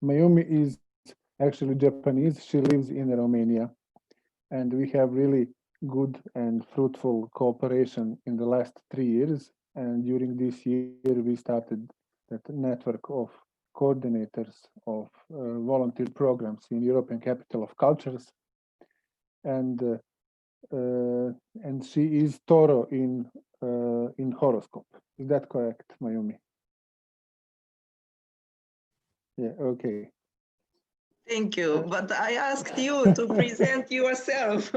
Mayumi is actually Japanese. She lives in Romania, and we have really good and fruitful cooperation in the last 3 years. And during this year, we started that network of coordinators of volunteer programs in European Capital of Cultures. And she is Toro in horoscope. Is that correct, Mayumi? Yeah. Okay. Thank you, but I asked you to present yourself.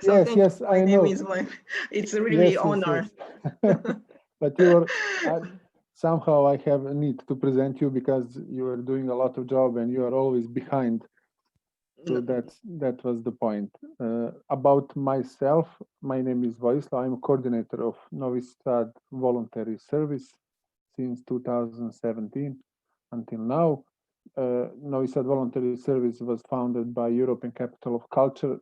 So yes, my I name know. is it's really yes, honor. Yes. But you are somehow I have a need to present you because you are doing a lot of job and you are always behind. So that was the point. About myself, my name is Vojislav. I'm a coordinator of Novi Sad Voluntary Service since 2017 until now. Novi Sad Voluntary Service was founded by European Capital of Culture,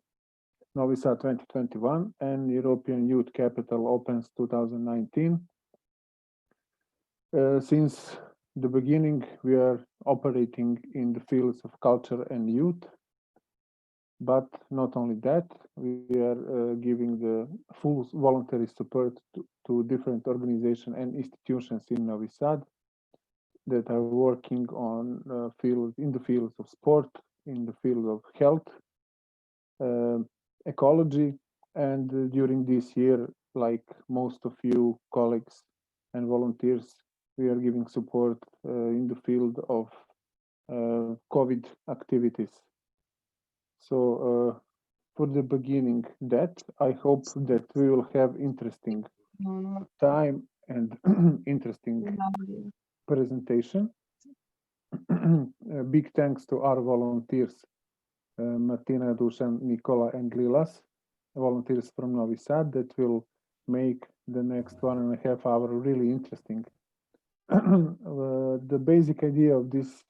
Novi Sad 2021, and European Youth Capital opens 2019. Since the beginning, we are operating in the fields of culture and youth. But not only that, we are giving the full voluntary support to different organizations and institutions in Novi Sad that are working on in the fields of sport, in the field of health, ecology, and during this year, like most of you colleagues and volunteers, we are giving support in the field of COVID activities. So for the beginning that, I hope that we will have interesting time and interesting presentation. Big thanks to our volunteers, Martina, Dušan, Nikola, and Lilas, volunteers from Novi Sad that will make the next 1.5 hours really interesting. The basic idea of this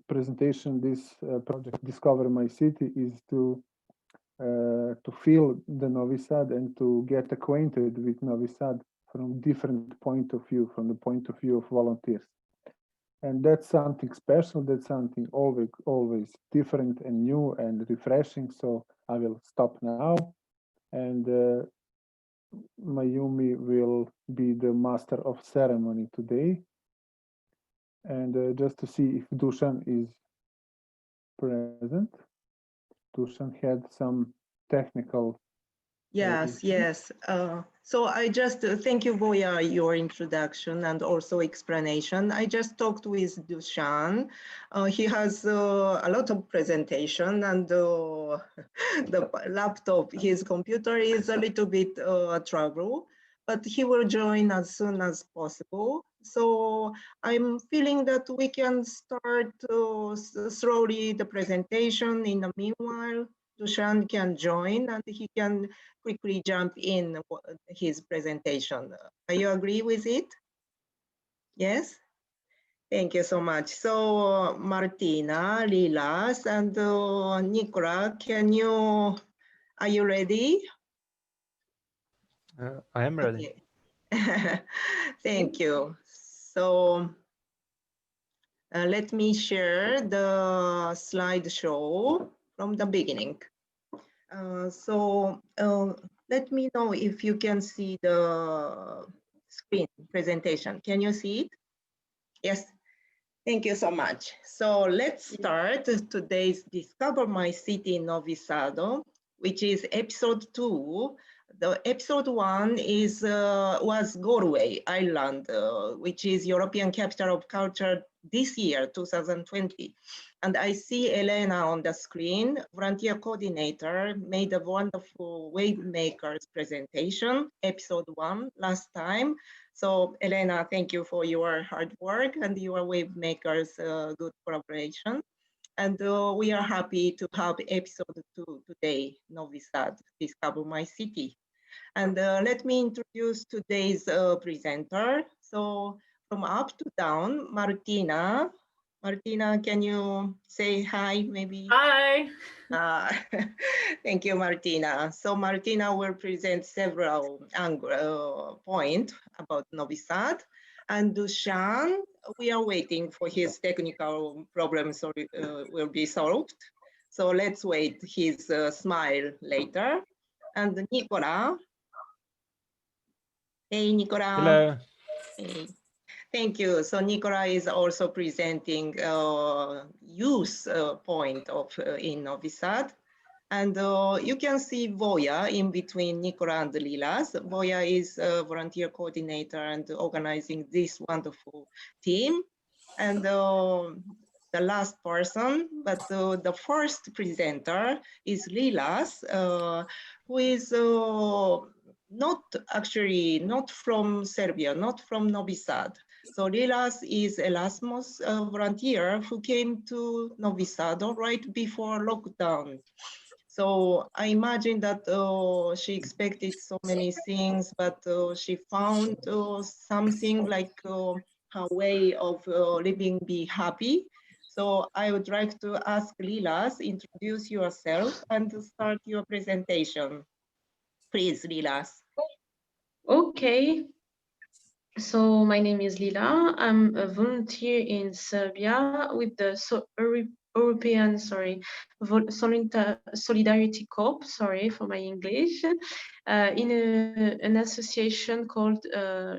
presentation, this project Discover My City, is to feel the Novi Sad and to get acquainted with Novi Sad from different point of view, from the point of view of volunteers. And that's something special, that's something always different and new and refreshing. So I will stop now, and Mayumi will be the master of ceremony today. And just to see if Dušan is present. Dušan had some technical. Yes. So I just thank you for your introduction and also explanation. I just talked with Dušan. He has a lot of presentation, and the laptop, his computer is a little bit trouble, but he will join as soon as possible. So I'm feeling that we can start slowly the presentation. In the meanwhile, Dušan can join and he can quickly jump in his presentation. Are you agree with it? Yes? Thank you so much. So Martina, Lilas, and Nikola, are you ready? I am ready. Okay. Thank you. So let me share the slideshow from the beginning. Let me know if you can see the screen presentation. Can you see it? Yes. Thank you so much. So let's start today's Discover My City in Novi Sad, which is episode 2. The episode 1 was Galway Island, which is European Capital of Culture this year, 2020. And I see Elena on the screen, volunteer coordinator, made a wonderful Wave Makers presentation, episode 1 last time. So Elena, thank you for your hard work and your Wave Makers good collaboration. And we are happy to have episode 2 today, Novi Sad, Discover My City. And let me introduce today's presenter. So from up to down, Martina. Martina, can you say hi, maybe? Hi. Thank you, Martina. So Martina will present several points about Novi Sad. And Dušan, we are waiting for his technical problems will be solved. So let's wait his smile later. And Nikola. Hey, Nikola. Hello. Hey. Thank you. So Nikola is also presenting youth point of in Novi Sad. And you can see Voya in between Nikola and Lilas. Voya is a volunteer coordinator and organizing this wonderful team. And the last person, but the first presenter is Lilas, who is not from Serbia, not from Novi Sad. So Lilas is Erasmus volunteer who came to Novi Sad right before lockdown. So I imagine that she expected so many things, but she found something like her way of living, be happy. So I would like to ask Lilas, introduce yourself and start your presentation. Please, Lilas. Okay. So my name is Lila. I'm a volunteer in Serbia with the European, Solidarity Corps, sorry for my English, in an association called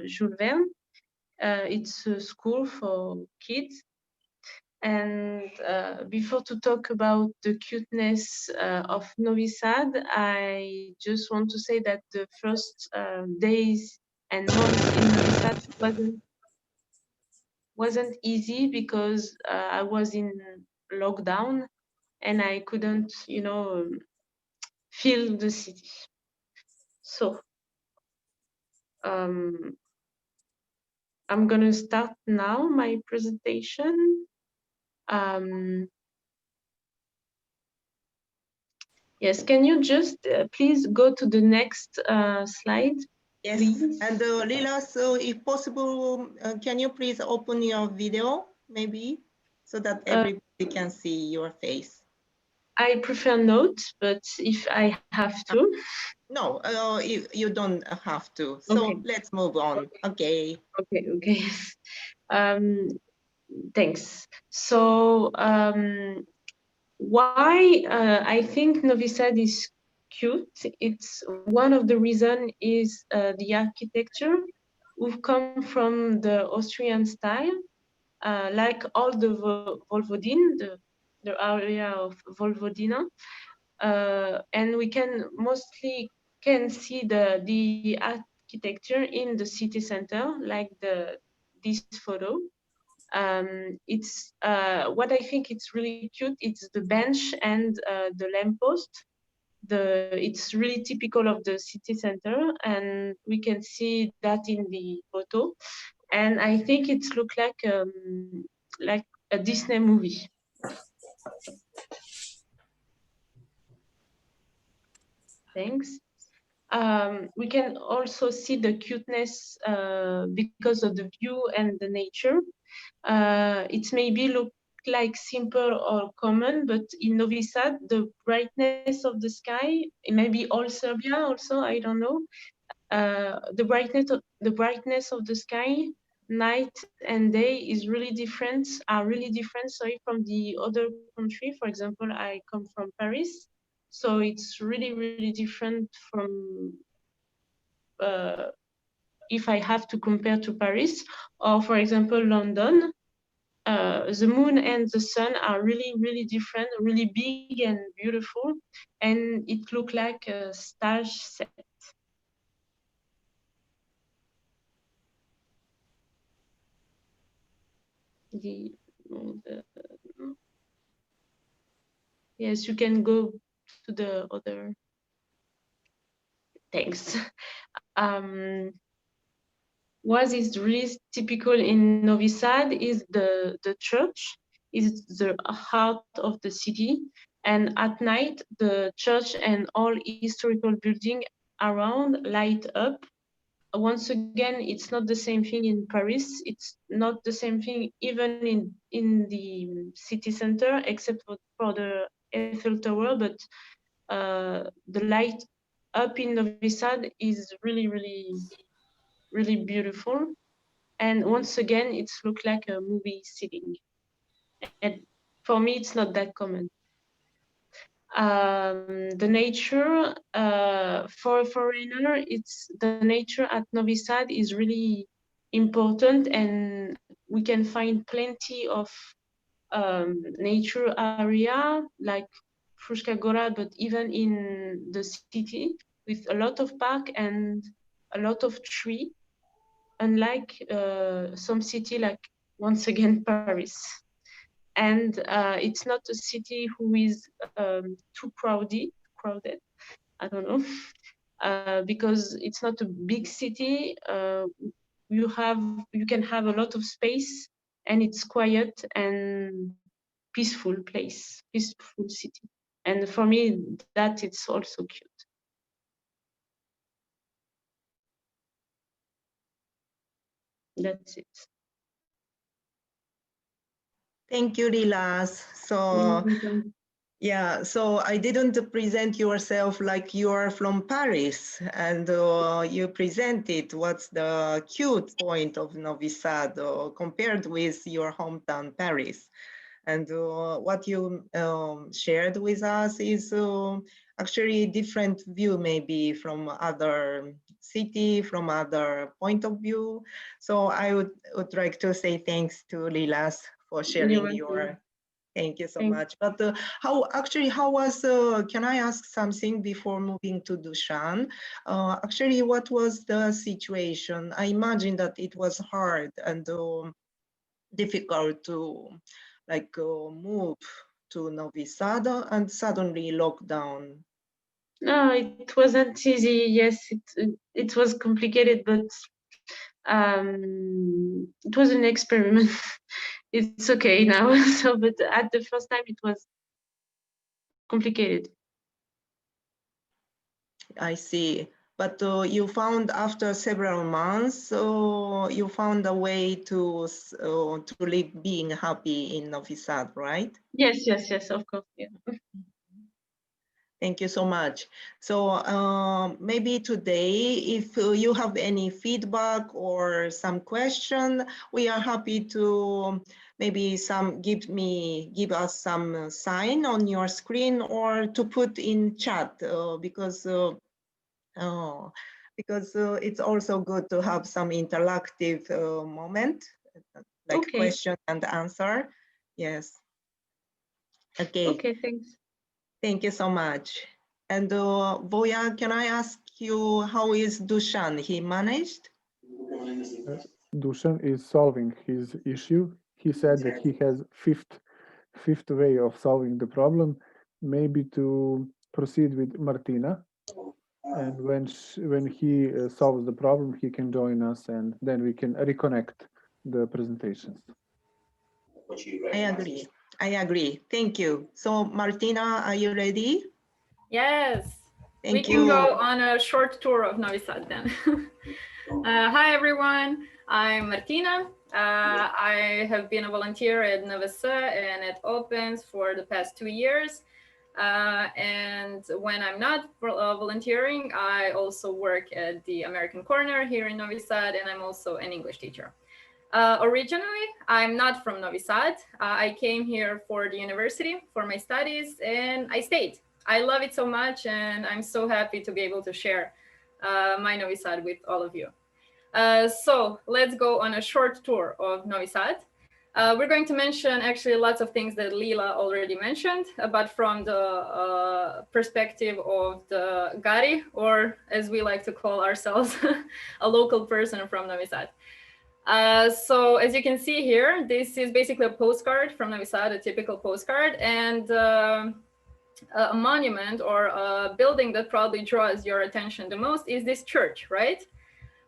Jules Verne. It's a school for kids. And before to talk about the cuteness of Novi Sad, I just want to say that the first days and months in Novi Sad wasn't easy because I was in lockdown and I couldn't, feel the city. So I'm gonna start now my presentation. Yes, can you just please go to the next slide? Yes, please? and Lilas, if possible, can you please open your video, maybe, so that everybody can see your face? I prefer notes, but if I have to. No, you don't have to. So Okay. let's move on. Okay. Okay. Thanks. So why I think Novi Sad is cute? It's one of the reason is the architecture. We've come from the Austrian style, like all the Vojvodin, the area of Vojvodina, and we can mostly see the architecture in the city center, like this photo. It's what I think it's really cute. It's the bench and the lamppost. It's really typical of the city center, and we can see that in the photo. And I think it looks like a Disney movie. Thanks. We can also see the cuteness because of the view and the nature. It maybe look like simple or common, but in Novi Sad, the brightness of the sky, maybe all Serbia also, I don't know, the brightness of the sky, night and day are really different, sorry, from the other country. For example, I come from Paris, so it's really, really different from if I have to compare to Paris, or for example, London. The moon and the sun are really, really different, really big and beautiful, and it looked like a stage set. Yes, you can go to the other. Thanks. What is really typical in Novi Sad is the church is the heart of the city, and at night the church and all historical buildings around light up. Once again, it's not the same thing in Paris. It's not the same thing even in the city center, except for the Eiffel Tower. But the light up in Novi Sad is really, really, really beautiful. And once again, it's looked like a movie setting. And for me, it's not that common. The nature for a foreigner, the nature at Novi Sad is really important, and we can find plenty of nature area like Fruška Gora, but even in the city with a lot of park and a lot of tree, unlike some city like, once again, Paris. And it's not a city who is too crowded, I don't know, because it's not a big city. You can have a lot of space, and it's quiet and peaceful place, peaceful city. And for me, that it's also cute. That's it. Thank you, Lilas. So, yeah, so I didn't present yourself like you are from Paris, and you presented what's the cute point of Novi Sad compared with your hometown, Paris. And what you shared with us is actually a different view, maybe from other city, from other point of view. So I would like to say thanks to Lilas for sharing your, thank you so much. But how was, can I ask something before moving to Dušan? Actually, what was the situation? I imagine that it was hard and difficult to move to Novi Sad and suddenly lockdown. No, it wasn't easy. Yes, it was complicated, but it was an experiment. It's okay now. So, but at the first time, it was complicated. I see. But you found after several months, you found a way to live being happy in Novi Sad, right? Yes, of course. Yeah. Thank you so much. So maybe today, if you have any feedback or some question, we are happy to maybe give us some sign on your screen or to put in chat because it's also good to have some interactive moment, like question and answer. Yes. Okay. Okay, thanks. Thank you so much. And Voya, can I ask you, how is Dušan? He managed? Dušan is solving his issue. He said that he has fifth way of solving the problem, maybe to proceed with Martina. And when he solves the problem, he can join us, and then we can reconnect the presentations. I agree. Thank you. So Martina, are you ready? Yes. Thank you. We can go on a short tour of Novi Sad then. Hi, everyone. I'm Martina. I have been a volunteer at Novi Sad and at Opens for the past 2 years. And when I'm not volunteering, I also work at the American Corner here in Novi Sad, and I'm also an English teacher. Originally, I'm not from Novi Sad. I came here for the university for my studies, and I stayed. I love it so much, and I'm so happy to be able to share my Novi Sad with all of you. So let's go on a short tour of Novi Sad. We're going to mention actually lots of things that Lila already mentioned, but from the perspective of the Gari, or as we like to call ourselves, a local person from Novi Sad. So as you can see here, this is basically a postcard from Novi Sad, a typical postcard, and a monument or a building that probably draws your attention the most is this church, right?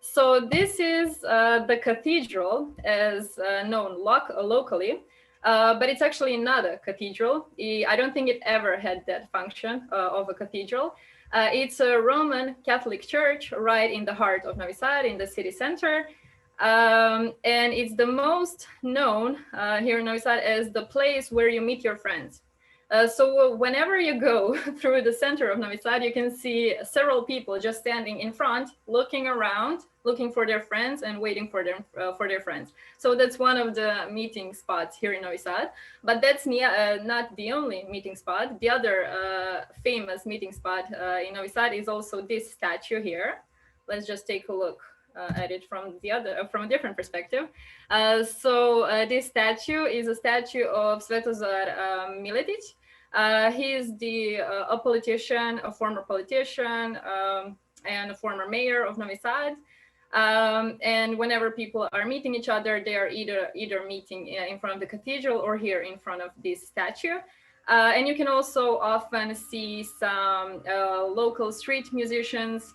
So this is the cathedral, as known locally, but it's actually not a cathedral. I don't think it ever had that function of a cathedral. It's a Roman Catholic church right in the heart of Novi Sad, in the city center. And it's the most known here in Novi Sad as the place where you meet your friends. So whenever you go through the center of Novi Sad, you can see several people just standing in front, looking around, looking for their friends and waiting for their friends. So that's one of the meeting spots here in Novi Sad. But that's not the only meeting spot. The other famous meeting spot in Novi Sad is also this statue here. Let's just take a look at it from a different perspective. This statue is a statue of Svetozar Miletić. He is a politician, a former politician, and a former mayor of Novi Sad. And whenever people are meeting each other, they are either meeting in front of the cathedral or here in front of this statue. And you can also often see some local street musicians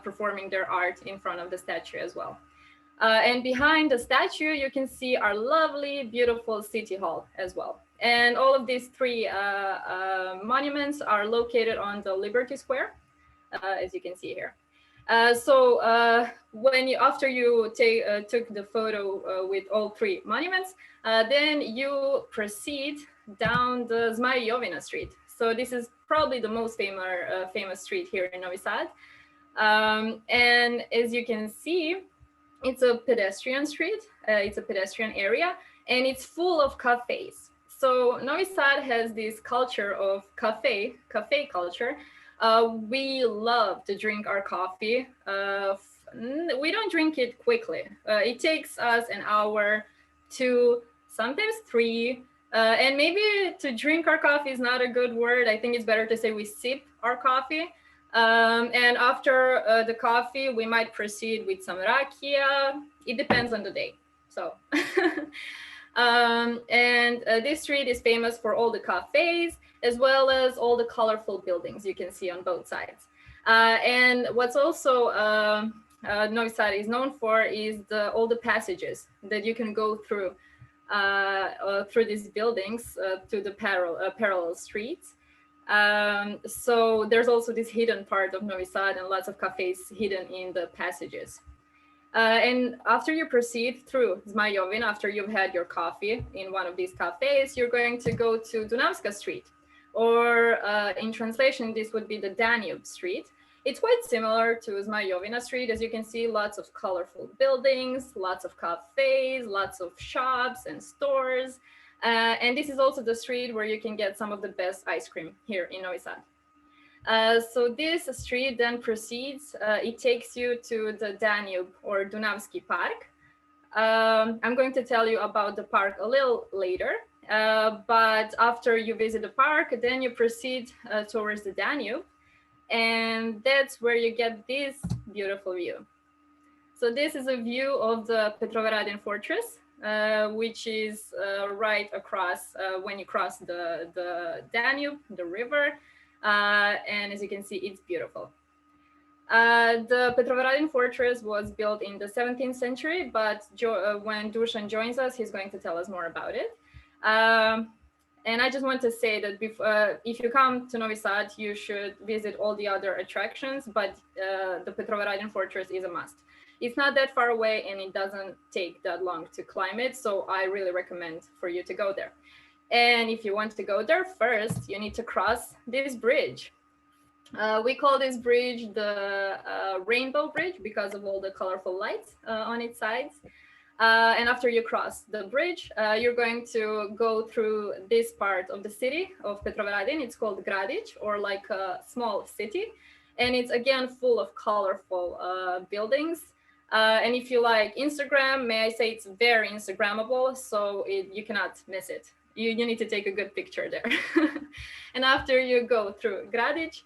performing their art in front of the statue as well. And behind the statue, you can see our lovely, beautiful city hall as well. And all of these three monuments are located on the Liberty Square, as you can see here. After you took the photo with all three monuments, then you proceed down the Zmaj Street. So this is probably the most famous street here in Novi Sad. And as you can see, it's a pedestrian street, it's a pedestrian area, and it's full of cafes. So Novi Sad has this culture of cafe culture. We love to drink our coffee. We don't drink it quickly. It takes us an hour, 2, sometimes 3. And maybe to drink our coffee is not a good word. I think it's better to say we sip our coffee. And after the coffee, we might proceed with some rakia. It depends on the day. So, this street is famous for all the cafes, as well as all the colorful buildings you can see on both sides. And what's also Novi Sad is known for is all the passages that you can go through these buildings to the parallel streets. So there's also this hidden part of Novi Sad and lots of cafes hidden in the passages. And after you proceed through Zmaj, after you've had your coffee in one of these cafes, you're going to go to Dunavska Street, or in translation, this would be the Danube Street. It's quite similar to Zmaj Street. As you can see, lots of colorful buildings, lots of cafes, lots of shops and stores. And this is also the street where you can get some of the best ice cream here in Novi Sad. So this street then proceeds, it takes you to the Danube or Dunavski Park. I'm going to tell you about the park a little later, but after you visit the park, then you proceed towards the Danube, and that's where you get this beautiful view. So this is a view of the Petrovaradin Fortress, which is right across when you cross the Danube, the river. And as you can see, it's beautiful. The Petrovaradin Fortress was built in the 17th century, but when Dušan joins us, he's going to tell us more about it. And I just want to say that if you come to Novi Sad, you should visit all the other attractions, but the Petrovaradin Fortress is a must. It's not that far away and it doesn't take that long to climb it, so I really recommend for you to go there. And if you want to go there first, you need to cross this bridge. We call this bridge the Rainbow Bridge because of all the colorful lights on its sides. And after you cross the bridge, you're going to go through this part of the city of Petrovaradin. It's called Gradić, or like a small city. And it's again full of colorful buildings. And if you like Instagram, may I say it's very Instagrammable, so you cannot miss it. You need to take a good picture there. And after you go through Gradić,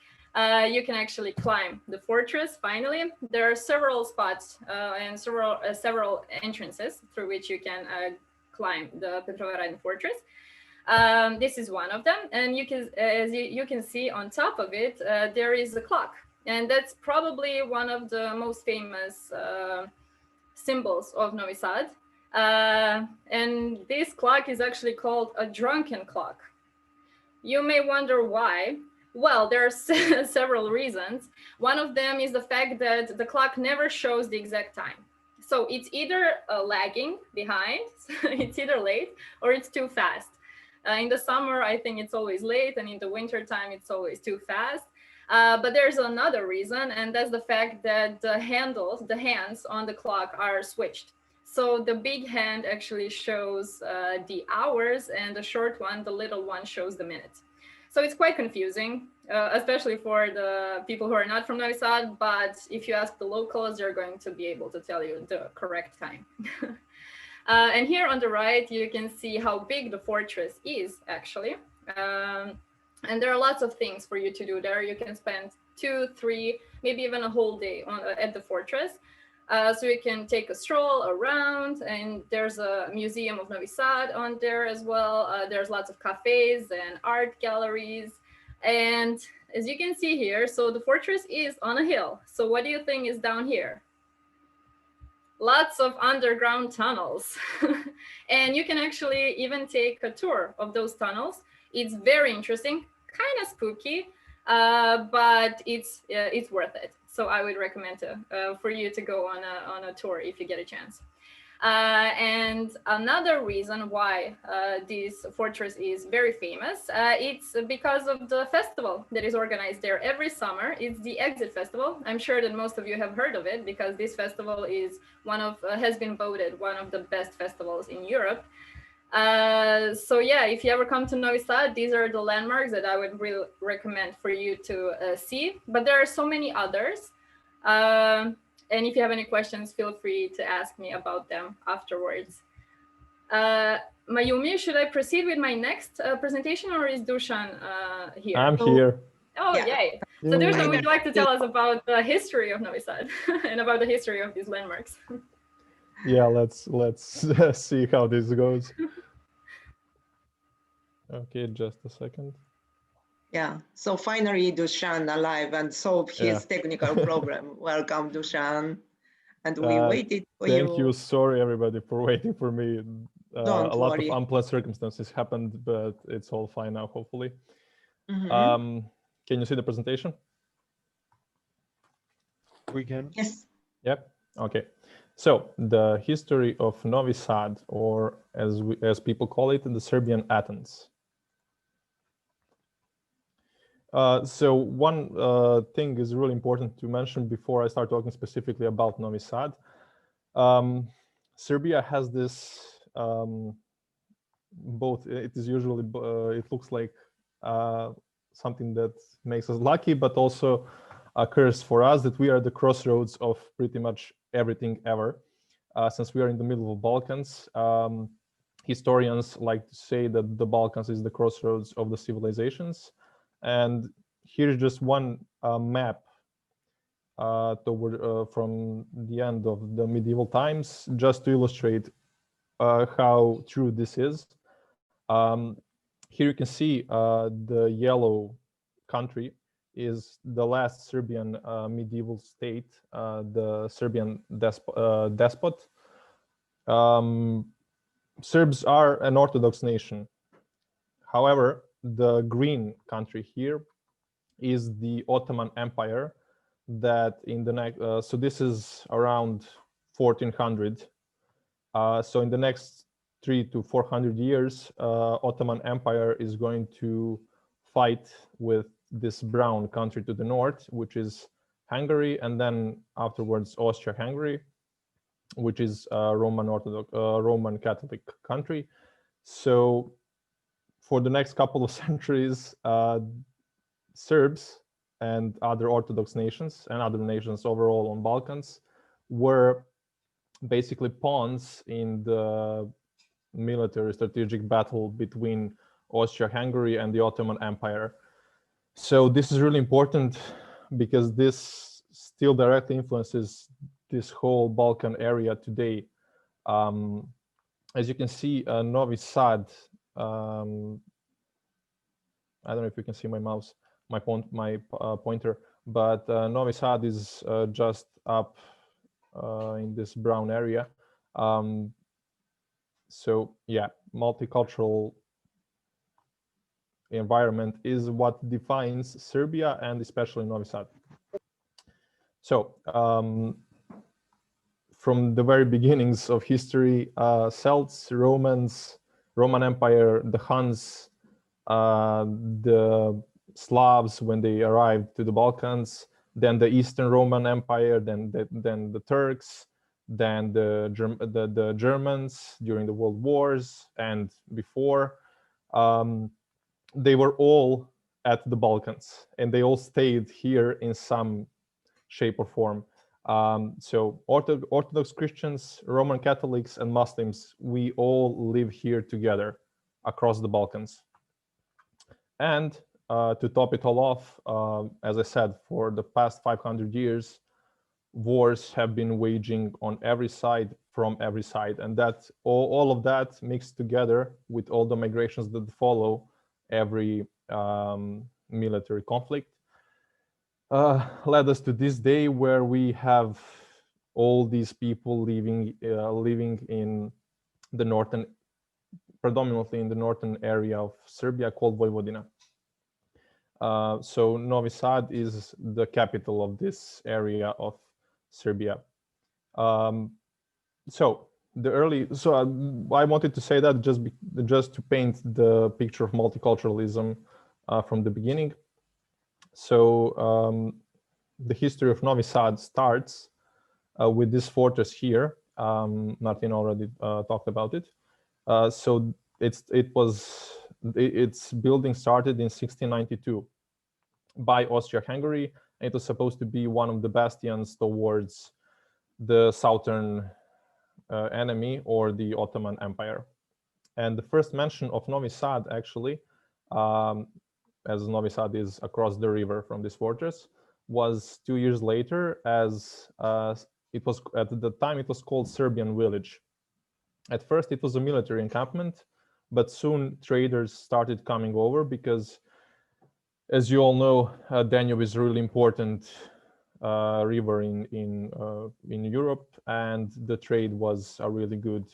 you can actually climb the fortress. Finally, there are several spots and several entrances through which you can climb the Petrovaradin Fortress. This is one of them, and as you can see on top of it, there is a clock, and that's probably one of the most famous symbols of Novi Sad. And this clock is actually called a drunken clock. You may wonder why. Well, there are several reasons. One of them is the fact that the clock never shows the exact time. So it's either lagging behind, it's either late, or it's too fast. In the summer, I think it's always late, and in the winter time, it's always too fast. But there's another reason, and that's the fact that the handles, the hands on the clock are switched. So the big hand actually shows the hours, and the short one, the little one, shows the minutes. So it's quite confusing, especially for the people who are not from Novi Sad, but if you ask the locals, they're going to be able to tell you the correct time. And here on the right, you can see how big the fortress is, actually. And there are lots of things for you to do there. You can spend 2, 3, maybe even a whole day at the fortress. So you can take a stroll around, and there's a museum of Novi Sad on there as well. There's lots of cafes and art galleries. And as you can see here, so the fortress is on a hill. So what do you think is down here? Lots of underground tunnels. And you can actually even take a tour of those tunnels. It's very interesting, kind of spooky, but it's worth it. So I would recommend for you to go on a tour if you get a chance. And another reason why this fortress is very famous, it's because of the festival that is organized there every summer. It's the Exit Festival. I'm sure that most of you have heard of it, because this festival is has been voted one of the best festivals in Europe. So yeah, if you ever come to Novi Sad, these are the landmarks that I would really recommend for you to see. But there are so many others. And if you have any questions, feel free to ask me about them afterwards. Mayumi, should I proceed with my next presentation, or is Dušan here? I'm here. Oh, Yeah. yay. So Dušan, Yeah. would you like to tell us about the history of Novi Sad and about the history of these landmarks? Yeah, let's see how this goes. Okay, just a second. Yeah, so finally Dušan alive and solved his technical problem. Welcome, Dušan. And we waited for you. Thank you. Sorry, everybody, for waiting for me. Don't a lot worry. of unpleasant circumstances happened, but it's all fine now, hopefully. Mhm. Can you see the presentation? We can. Yes. Yep. Okay. So the history of Novi Sad, or as people call it, the Serbian Athens. So one thing is really important to mention before I start talking specifically about Novi Sad. Serbia has this both. It is usually it looks like something that makes us lucky, but also a curse for us, that we are the crossroads of pretty much everything ever. Since we are in the middle of Balkans, historians like to say that the Balkans is the crossroads of the civilizations. And here's just one map from the end of the medieval times, just to illustrate how true this is. Here you can see the yellow country is the last Serbian medieval state, the Serbian despot. Serbs are an Orthodox nation. However, the green country here is the Ottoman Empire, that in the next, so this is around 1400. So in the next 300 to 400 years, Ottoman Empire is going to fight with this brown country to the north, which is Hungary, and then afterwards Austria-Hungary, which is a Roman Catholic country. So for the next couple of centuries, Serbs and other Orthodox nations and other nations overall on Balkans were basically pawns in the military strategic battle between Austria-Hungary and the Ottoman Empire. So this is really important because this still directly influences this whole Balkan area today. As you can see, Novi Sad, I don't know if you can see my mouse, my pointer, but Novi Sad is just up in this brown area. So yeah, multicultural environment is what defines Serbia and especially Novi Sad. So from the very beginnings of history, Celts, Romans, Roman Empire, the Huns, the Slavs when they arrived to the Balkans, then the Eastern Roman Empire, then the Turks, then the Germans during the World Wars and before. They were all at the Balkans, and they all stayed here in some shape or form. So Orthodox Christians, Roman Catholics, and Muslims, we all live here together across the Balkans. And to top it all off, as I said, for the past 500 years, wars have been waging on every side, from every side. And that all of that mixed together with all the migrations that follow every military conflict led us to this day where we have all these people living in the northern, predominantly in the northern area of Serbia called Vojvodina. So Novi Sad is the capital of this area of Serbia. So I wanted to say that just to paint the picture of multiculturalism from the beginning. So the history of Novi Sad starts with this fortress here. Martina already talked about it. So its building started in 1692 by Austria-Hungary. It was supposed to be one of the bastions towards the southern enemy, or the Ottoman Empire. And the first mention of Novi Sad, actually, as Novi Sad is across the river from this fortress, was 2 years later, as it was at the time it was called Serbian village. At first it was a military encampment, but soon traders started coming over because, as you all know, Danube is a really important river in Europe, and the trade was a really good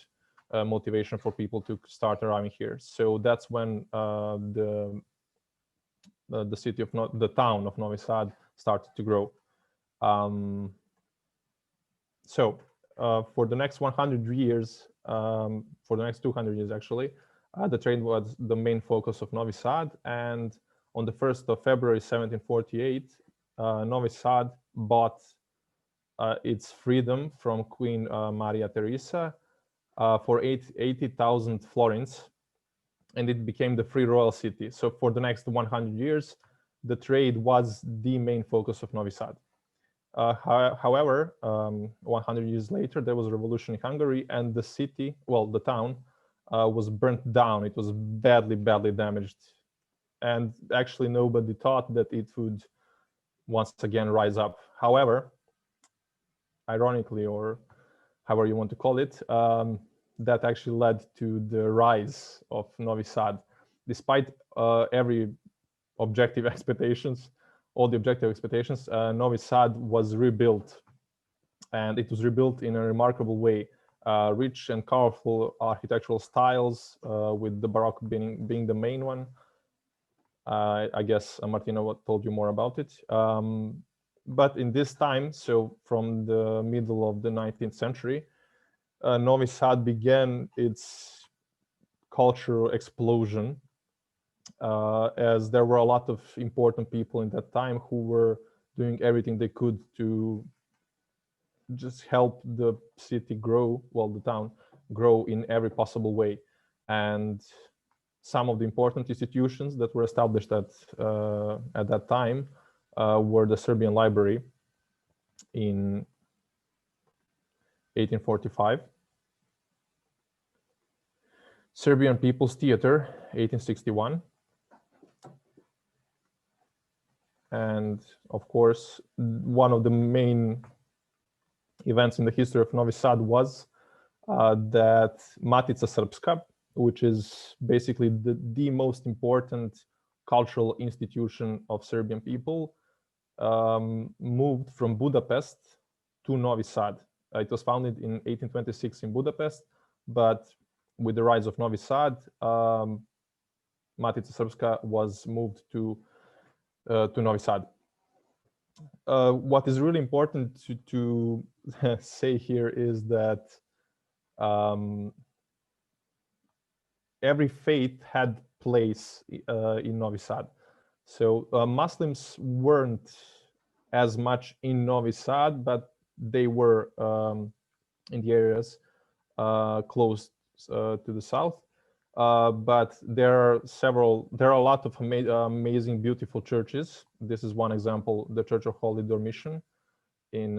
motivation for people to start arriving here. So that's when the town of Novi Sad started to grow. So for the next 100 years, for the next 200 years actually, the trade was the main focus of Novi Sad. And on the 1st of February 1748, Novi Sad bought its freedom from Queen Maria Theresa for 80,000 florins, and it became the free royal city. So for the next 100 years, the trade was the main focus of Novi Sad. However, 100 years later, there was a revolution in Hungary, and the city, well, the town, was burnt down. It was badly damaged. And actually, nobody thought that it would once again rise up. However, ironically, or however you want to call it, that actually led to the rise of Novi Sad. Despite every objective expectations, all the objective expectations, Novi Sad was rebuilt, and it was rebuilt in a remarkable way. Rich and colorful architectural styles, with the Baroque being the main one. I guess Martina told you more about it. But in this time, so from the middle of the 19th century, Novi Sad began its cultural explosion, as there were a lot of important people in that time who were doing everything they could to just help the city grow, well, the town grow in every possible way. And some of the important institutions that were established at that time were the Serbian Library in 1845, Serbian People's Theater, 1861, and of course, one of the main events in the history of Novi Sad was that Matica Srpska, which is basically the most important cultural institution of Serbian people, moved from Budapest to Novi Sad. It was founded in 1826 in Budapest, but with the rise of Novi Sad, Matica Srpska was moved to Novi Sad. What is really important to say here is that every faith had place in Novi Sad. So Muslims weren't as much in Novi Sad, but they were in the areas close to the south. But there are a lot of amazing, beautiful churches. This is one example, the Church of Holy Dormition in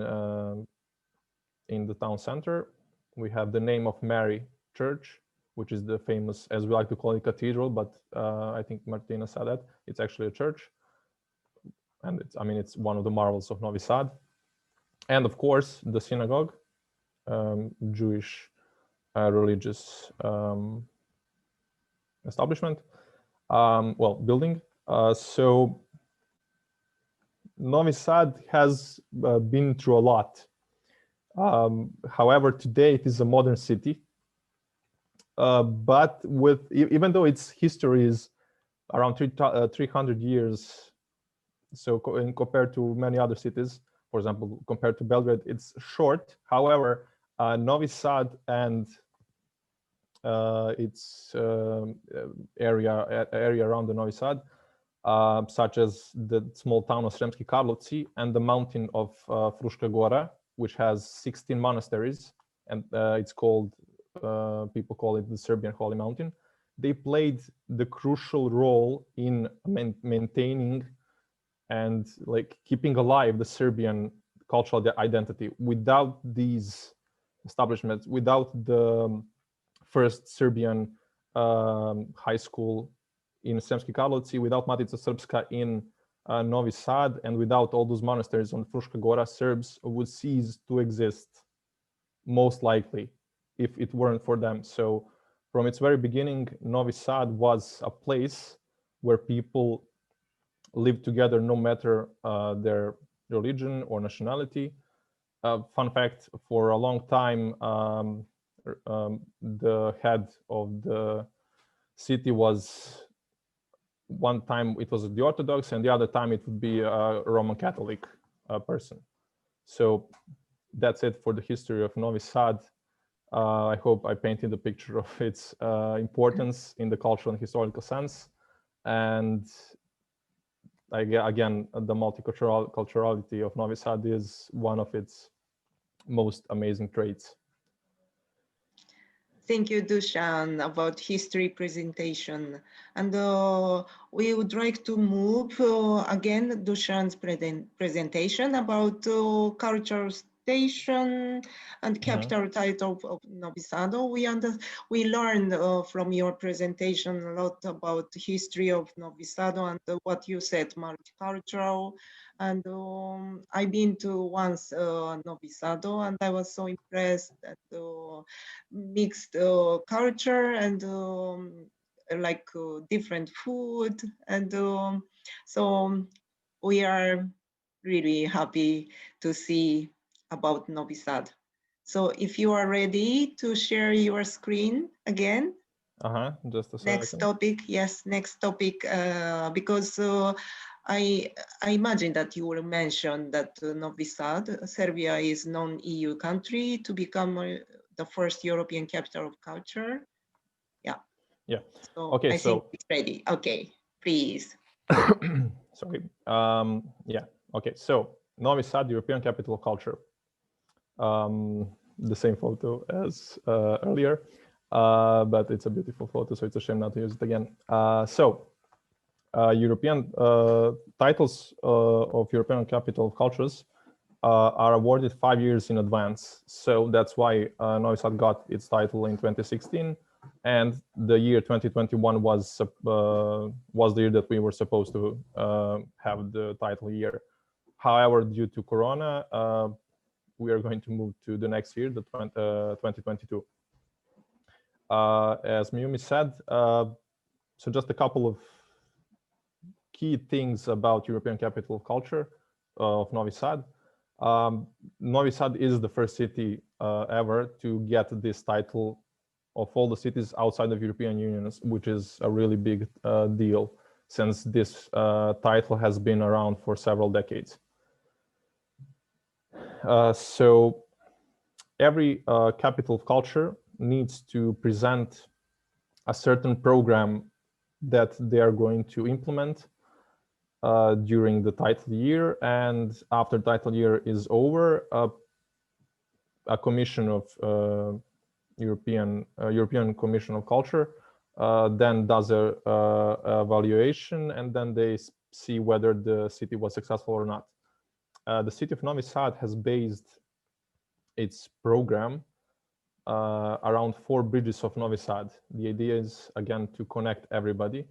the town center. We have the Name of Mary Church, which is the famous, as we like to call it, cathedral, but I think Martina said that it's actually a church, and it's one of the marvels of Novi Sad. And of course, the synagogue, Jewish religious establishment, building. So Novi Sad has been through a lot. However, today it is a modern city. But even though its history is around 300 years, so compared to many other cities, for example, compared to Belgrade, it's short. However, Novi Sad and its area around the Novi Sad, such as the small town of Sremski Karlovci and the mountain of Fruška Gora, which has 16 monasteries, and it's called, people call it the Serbian Holy Mountain. They played the crucial role in maintaining and keeping alive the Serbian cultural identity. Without these establishments, without the first Serbian high school in Sremski Karlovci, without Matica Srpska in Novi Sad, and without all those monasteries on Fruška Gora, Serbs would cease to exist, most likely, if it weren't for them. So from its very beginning, Novi Sad was a place where people lived together no matter their religion or nationality. Fun fact, for a long time, the head of the city was, one time it was the Orthodox, and the other time it would be a Roman Catholic person. So that's it for the history of Novi Sad. I hope I painted a picture of its importance in the cultural and historical sense. And again, the multiculturality of Novi Sad is one of its most amazing traits. Thank you, Dušan, about history presentation. And we would like to move again Dušan's presentation about cultural station and capital title of Novi Sad. We learned from your presentation a lot about the history of Novi Sad and what you said, multicultural. And I've been to once Novi Sad, and I was so impressed at the mixed culture and different food. And so we are really happy to see about Novi Sad. So if you are ready to share your screen again. Just a second. Next topic, yes, next topic, because I imagine that you will mention that Novi Sad, Serbia is non-EU country to become the first European capital of culture. Yeah. Yeah. So okay. I think it's ready. Okay, please. Sorry. Yeah. Okay. So Novi Sad, European capital of culture. The same photo as earlier, but it's a beautiful photo, so it's a shame not to use it again. European titles of European capital of cultures are awarded 5 years in advance. So that's why Novi Sad got its title in 2016, and the year 2021 was the year that we were supposed to have the title year. However, due to Corona, we are going to move to the next year, the 2022. As Miumi said, so just a couple of key things about European capital of culture of Novi Sad. Novi Sad is the first city ever to get this title of all the cities outside of European Union, which is a really big deal, since this title has been around for several decades. So every capital of culture needs to present a certain program that they are going to implement during the title year, and after title year is over, a commission of European Commission of Culture then does a evaluation, and then they see whether the city was successful or not. The city of Novi Sad has based its program around 4 bridges of Novi Sad. The idea is, again, to connect everybody,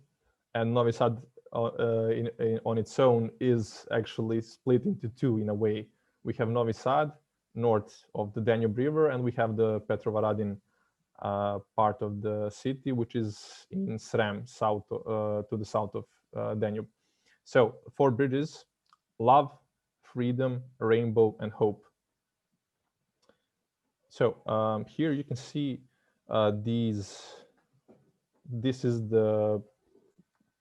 and Novi Sad on its own is actually split into 2 in a way. We have Novi Sad, north of the Danube River, and we have the Petrovaradin part of the city, which is in Srem, south to the south of Danube. So 4 bridges: love, freedom, rainbow, and hope. So here you can see this is the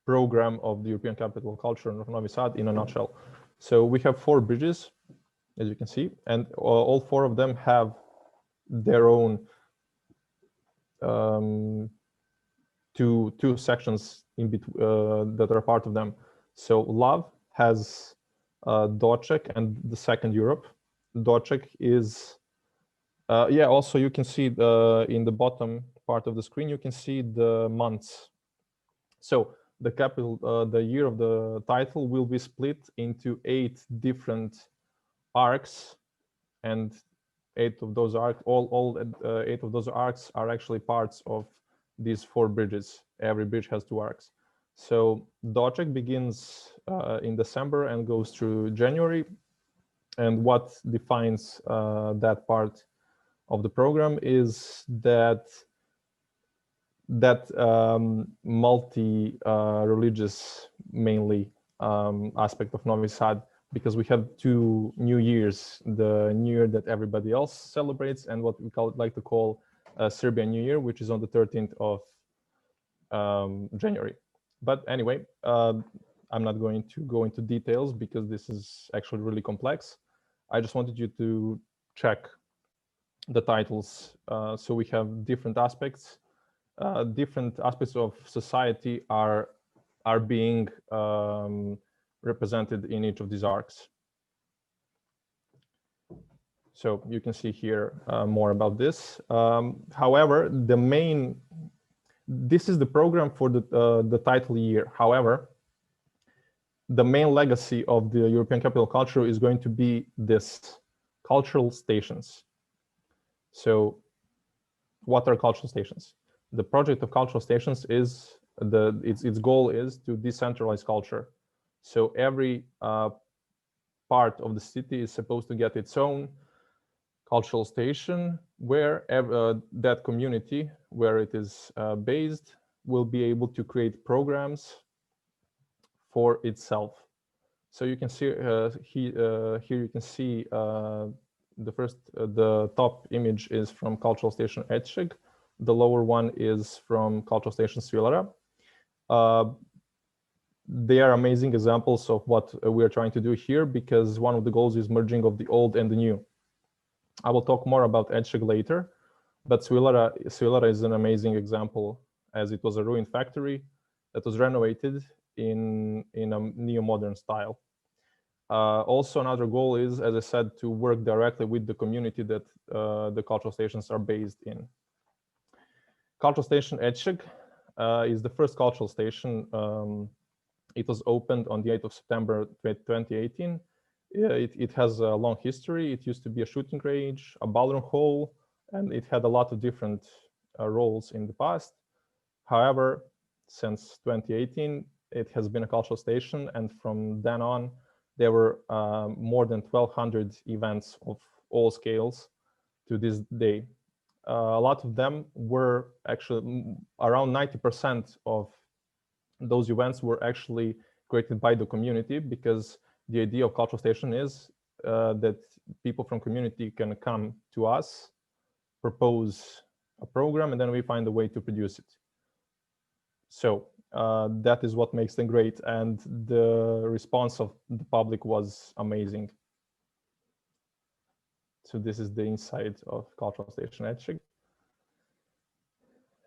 program of the European Capital of Culture of Novi Sad in a nutshell. So we have 4 bridges, as you can see, and all 4 of them have their own two sections in between that are part of them. So love has Doček and the second Europe. Doček is also you can see in the bottom part of the screen, you can see the months. So the capital, the year of the title will be split into 8 different arcs, and 8 of those arcs, all 8 of those arcs are actually parts of these 4 bridges. Every bridge has 2 arcs. So Doček begins in December and goes through January. And what defines that part of the program is that multi-religious mainly aspect of Novi Sad, because we have 2 New Years: the New Year that everybody else celebrates, and what we like to call Serbian New Year, which is on the 13th of January. But anyway, I'm not going to go into details because this is actually really complex. I just wanted you to check the titles. So we have different aspects. Different aspects of society are being represented in each of these arcs. So you can see here more about this. However, this is the program for the title year. However, the main legacy of the European Capital of Culture is going to be this: cultural stations. So what are cultural stations? The project of cultural stations is its goal is to decentralize culture. So every part of the city is supposed to get its own cultural station, where that community where it is based will be able to create programs for itself. So you can see here you can see the top image is from cultural station ECoC. The lower one is from cultural station Svilara. They are amazing examples of what we are trying to do here, because one of the goals is merging of the old and the new. I will talk more about ECoC later, but Svilara is an amazing example, as it was a ruined factory that was renovated in a neo-modern style. Also, another goal is, as I said, to work directly with the community that the cultural stations are based in. Cultural station ECoC is the first cultural station. It was opened on the 8th of September 2018. It has a long history. It used to be a shooting range, a ballroom hall, and it had a lot of different roles in the past. However, since 2018, it has been a cultural station, and from then on, there were more than 1,200 events of all scales to this day. A lot of them were actually around 90% of those events were actually created by the community, because the idea of cultural station is that people from community can come to us, propose a program, and then we find a way to produce it. So that is what makes them great, and the response of the public was amazing. So this is the inside of cultural station ECoC.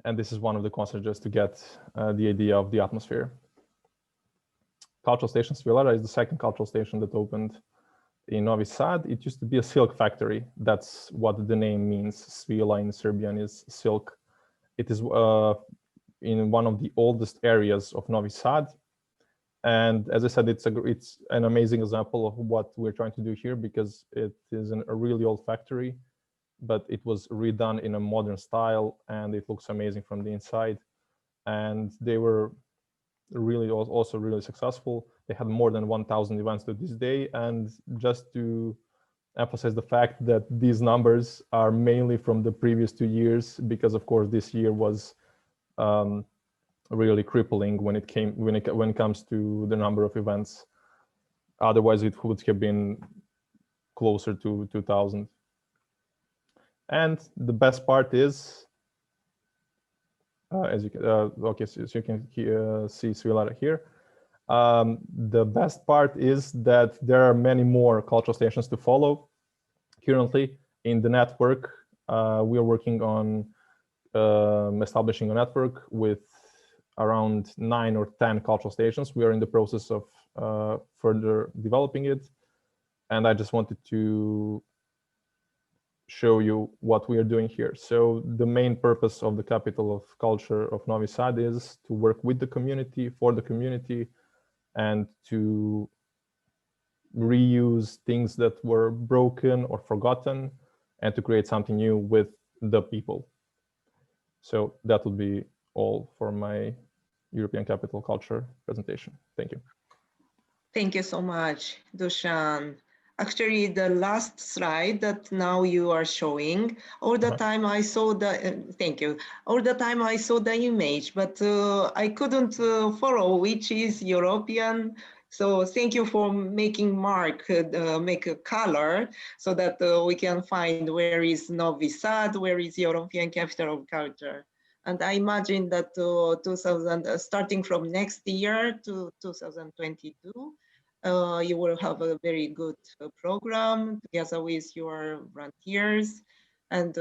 And this is one of the concepts just to get the idea of the atmosphere. Cultural Station Svilara is the second cultural station that opened in Novi Sad. It used to be a silk factory. That's what the name means. Svila in Serbian is silk. It is in one of the oldest areas of Novi Sad. And as I said, it's an amazing example of what we're trying to do here, because it is a really old factory, but it was redone in a modern style and it looks amazing from the inside. And they were really also really successful. They had more than 1,000 events to this day. And just to emphasize the fact that these numbers are mainly from the previous 2 years, because of course this year was really crippling when it comes to the number of events. Otherwise, it would have been closer to 2,000. And the best part is, as you can, okay, so you can see Svilara here. The best part is that there are many more cultural stations to follow. Currently in the network, we are working on establishing a network with around 9 or 10 cultural stations. We are in the process of further developing it. And I just wanted to show you what we are doing here. So the main purpose of the Capital of Culture of Novi Sad is to work with the community, for the community, and to reuse things that were broken or forgotten, and to create something new with the people. So that would be all for my European Capital Culture presentation. Thank you. Thank you so much, Dušan. Actually, the last slide that now you are showing, all the time I saw the, thank you, all the time I saw the image, but I couldn't follow which is European. So thank you for making make a color so that we can find where is Novi Sad, where is European Capital of Culture. And I imagine that starting from next year to 2022, you will have a very good program together with your volunteers. And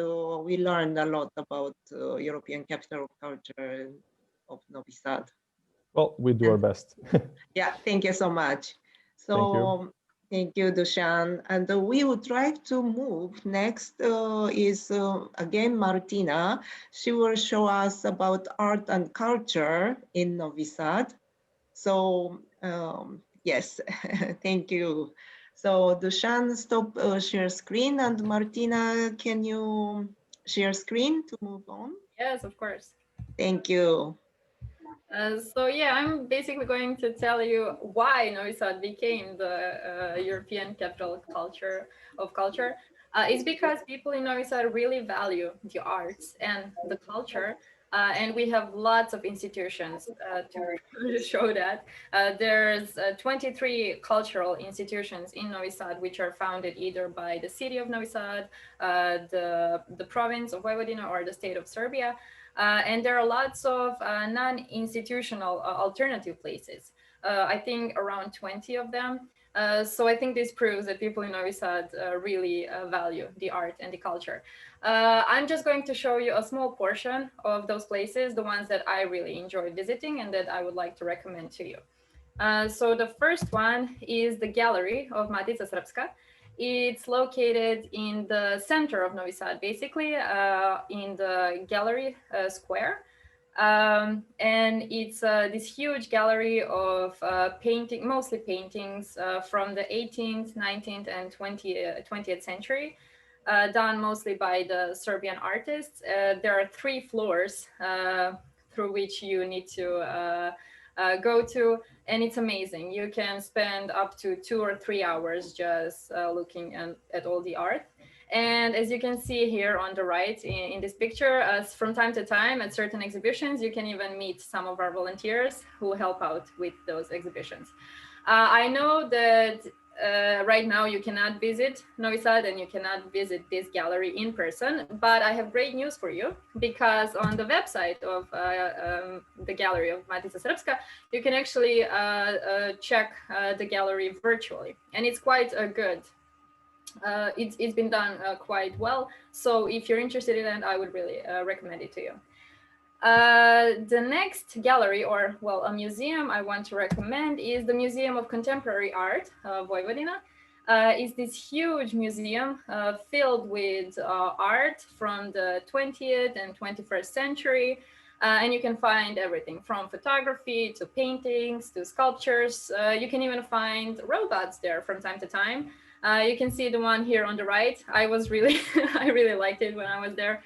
we learned a lot about European Capital of Culture of Novi Sad. Well, we do our best. Yeah, thank you so much. So thank you, Dušan. And we would like to move. Next is again Martina. She will show us about art and culture in Novi Sad. So yes, thank you. So Dušan, stop share screen, and Martina, can you share screen to move on? Yes, of course. Thank you. So yeah, I'm basically going to tell you why Novi Sad became the European Capital of Culture. It's because people in Novi Sad really value the arts and the culture. And we have lots of institutions to show that. There's 23 cultural institutions in Novi Sad, which are founded either by the city of Novi Sad, the province of Vojvodina, or the state of Serbia. And there are lots of non-institutional alternative places. I think around 20 of them. So I think this proves that people in Novi Sad really value the art and the culture. I'm just going to show you a small portion of those places, the ones that I really enjoy visiting and that I would like to recommend to you. So the first one is the Gallery of Matica Srpska. It's located in the center of Novi Sad, basically in the gallery square. And it's this huge gallery of mostly paintings from the 18th, 19th, and 20th century, done mostly by the Serbian artists. There are 3 floors through which you need to go to, and it's amazing. You can spend up to 2 or 3 hours just looking at all the art. And as you can see here on the right in this picture, from time to time at certain exhibitions, you can even meet some of our volunteers who help out with those exhibitions. I know that right now you cannot visit Novi Sad and you cannot visit this gallery in person, but I have great news for you, because on the website of the Gallery of Matica Srpska, you can actually check the gallery virtually, and it's quite good. It's been done quite well. So if you're interested in it, I would really recommend it to you. The next gallery, or well, a museum I want to recommend is the Museum of Contemporary Art of Vojvodina. It's this huge museum filled with art from the 20th and 21st century. And you can find everything from photography to paintings to sculptures. You can even find robots there from time to time. You can see the one here on the right. I really liked it when I was there.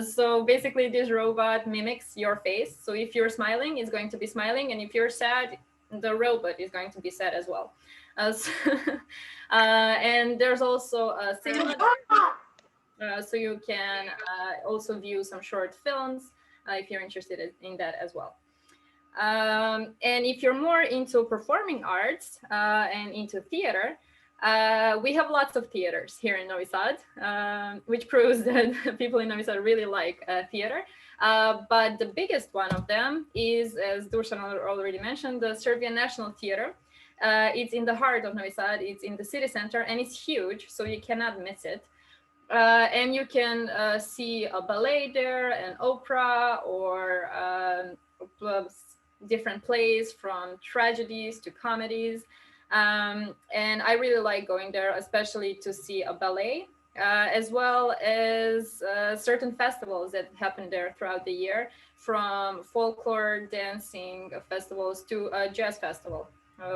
So basically this robot mimics your face. So if you're smiling, it's going to be smiling. And if you're sad, the robot is going to be sad as well. And there's also a cinema, so you can also view some short films if you're interested in that as well. And if you're more into performing arts and into theater, we have lots of theaters here in Novi Sad, which proves that people in Novi Sad really like theater. But the biggest one of them is, as Dušan already mentioned, the Serbian National Theater. It's in the heart of Novi Sad, it's in the city center, and it's huge, so you cannot miss it. And you can see a ballet there, an opera, or different plays from tragedies to comedies. And I really like going there, especially to see a ballet, as well as certain festivals that happen there throughout the year, from folklore dancing festivals to a jazz festival,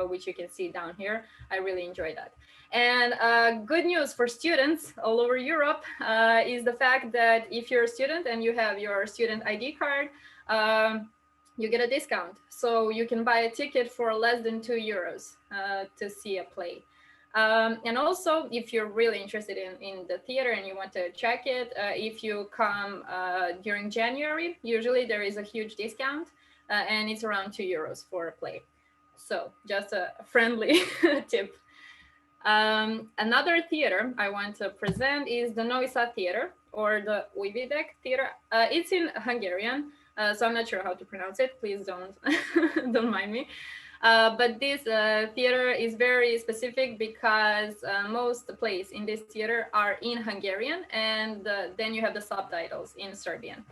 which you can see down here. I really enjoy that. And good news for students all over Europe is the fact that if you're a student and you have your student ID card, you get a discount. So you can buy a ticket for less than €2 to see a play. And also, if you're really interested in the theater and you want to check it, if you come during January, usually there is a huge discount and it's around €2 for a play. So just a friendly tip. Another theater I want to present is the Novi Sad Theater, or the EVCN Theater. It's in Hungarian, so I'm not sure how to pronounce it. Please don't mind me. But this theater is very specific because most plays in this theater are in Hungarian, and then you have the subtitles in Serbian.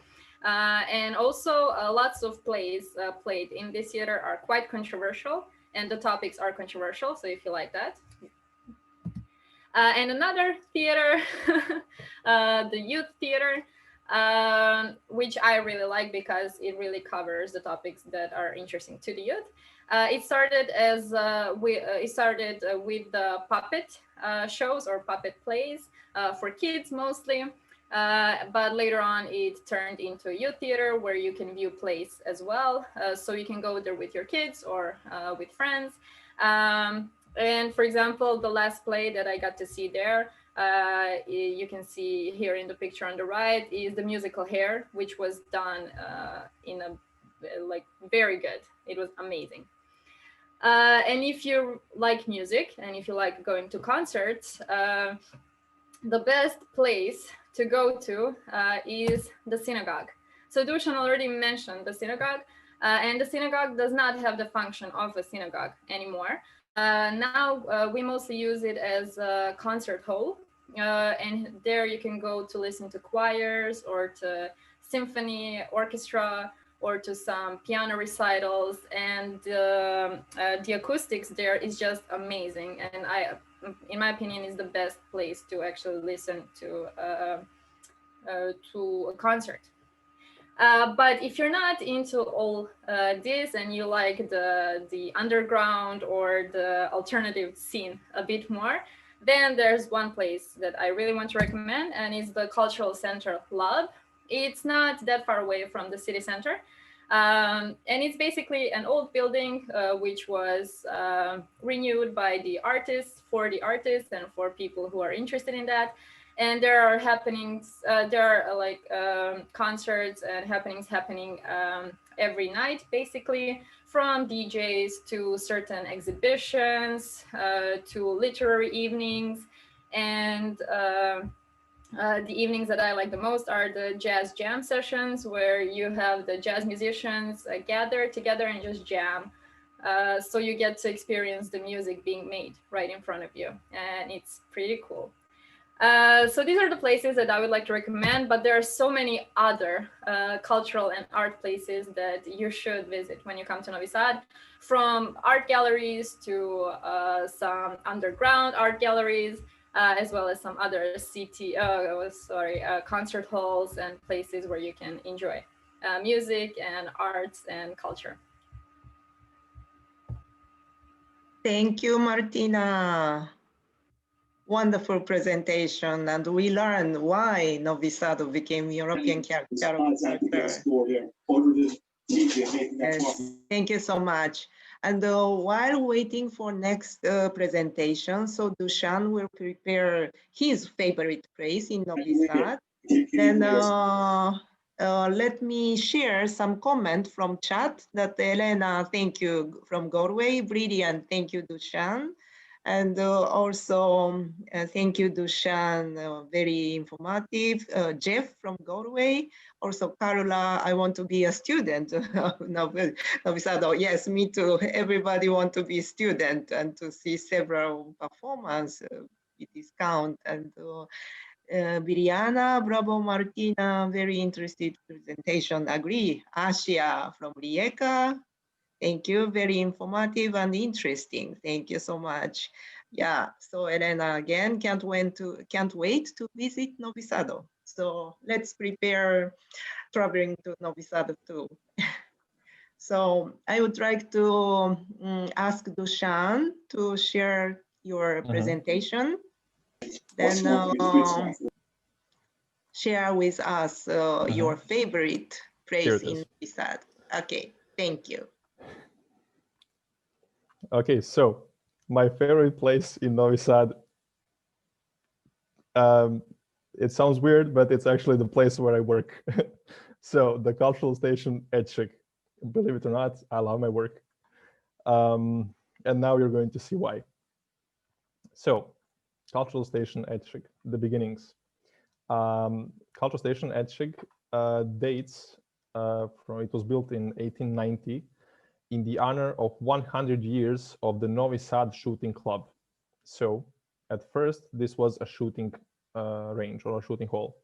And also lots of plays played in this theater are quite controversial, and the topics are controversial, so if you like that. And another theater, the Youth Theater, which I really like because it really covers the topics that are interesting to the youth. It started as with the puppet shows or puppet plays for kids mostly, but later on it turned into a youth theater where you can view plays as well. So you can go there with your kids or with friends. And for example, the last play that I got to see there, you can see here in the picture on the right, is the musical Hair, which was done in a very good. It was amazing. And if you like music and if you like going to concerts, the best place to go to is the synagogue. So Dušan already mentioned the synagogue, and the synagogue does not have the function of a synagogue anymore. Now we mostly use it as a concert hall, and there you can go to listen to choirs or to symphony orchestra or to some piano recitals, and the acoustics there is just amazing, and in my opinion, is the best place to actually listen to a concert. But if you're not into all this and you like the underground or the alternative scene a bit more, then there's one place that I really want to recommend, and it's the Cultural Center Lab. It's not that far away from the city center. And it's basically an old building which was renewed by the artists, for the artists and for people who are interested in that. And there are happenings, there are concerts and happenings happening every night, basically, from DJs to certain exhibitions, to literary evenings. And the evenings that I like the most are the jazz jam sessions, where you have the jazz musicians gather together and just jam. So you get to experience the music being made right in front of you, and it's pretty cool. So these are the places that I would like to recommend, but there are so many other cultural and art places that you should visit when you come to Novi Sad, from art galleries to some underground art galleries, as well as some other concert halls and places where you can enjoy music and arts and culture. Thank you, Martina. Wonderful presentation, and we learned why Novi Sad became European capital of culture. Yes, thank you so much. And while waiting for next presentation, so Dušan will prepare his favorite place in Novi Sad. Then let me share some comment from chat that Elena, thank you, from Galway, brilliant, thank you, Dušan. And also, thank you, Dušan, very informative. Jeff from Galway, also Carola, I want to be a student. Novi Sad, yes, me too. Everybody want to be a student and to see several performance with discount. And Viriana, bravo, Martina, very interested presentation, agree. Asia from Rijeka. Thank you, very informative and interesting. Thank you so much. Yeah, so Elena, again, can't wait to visit Novi Sad. So let's prepare traveling to Novi Sad too. So I would like to ask Dušan to share your presentation. Then share with us your favorite place in Novi Sad. Okay, thank you. Okay, so my favorite place in Novi Sad, it sounds weird, but it's actually the place where I work. So the cultural station ECoC, believe it or not, I love my work. And now you're going to see why. So cultural station ECoC, the beginnings. Cultural station ECoC dates from, it was built in 1890 in the honor of 100 years of the Novi Sad shooting club. So at first, this was a shooting range or a shooting hall.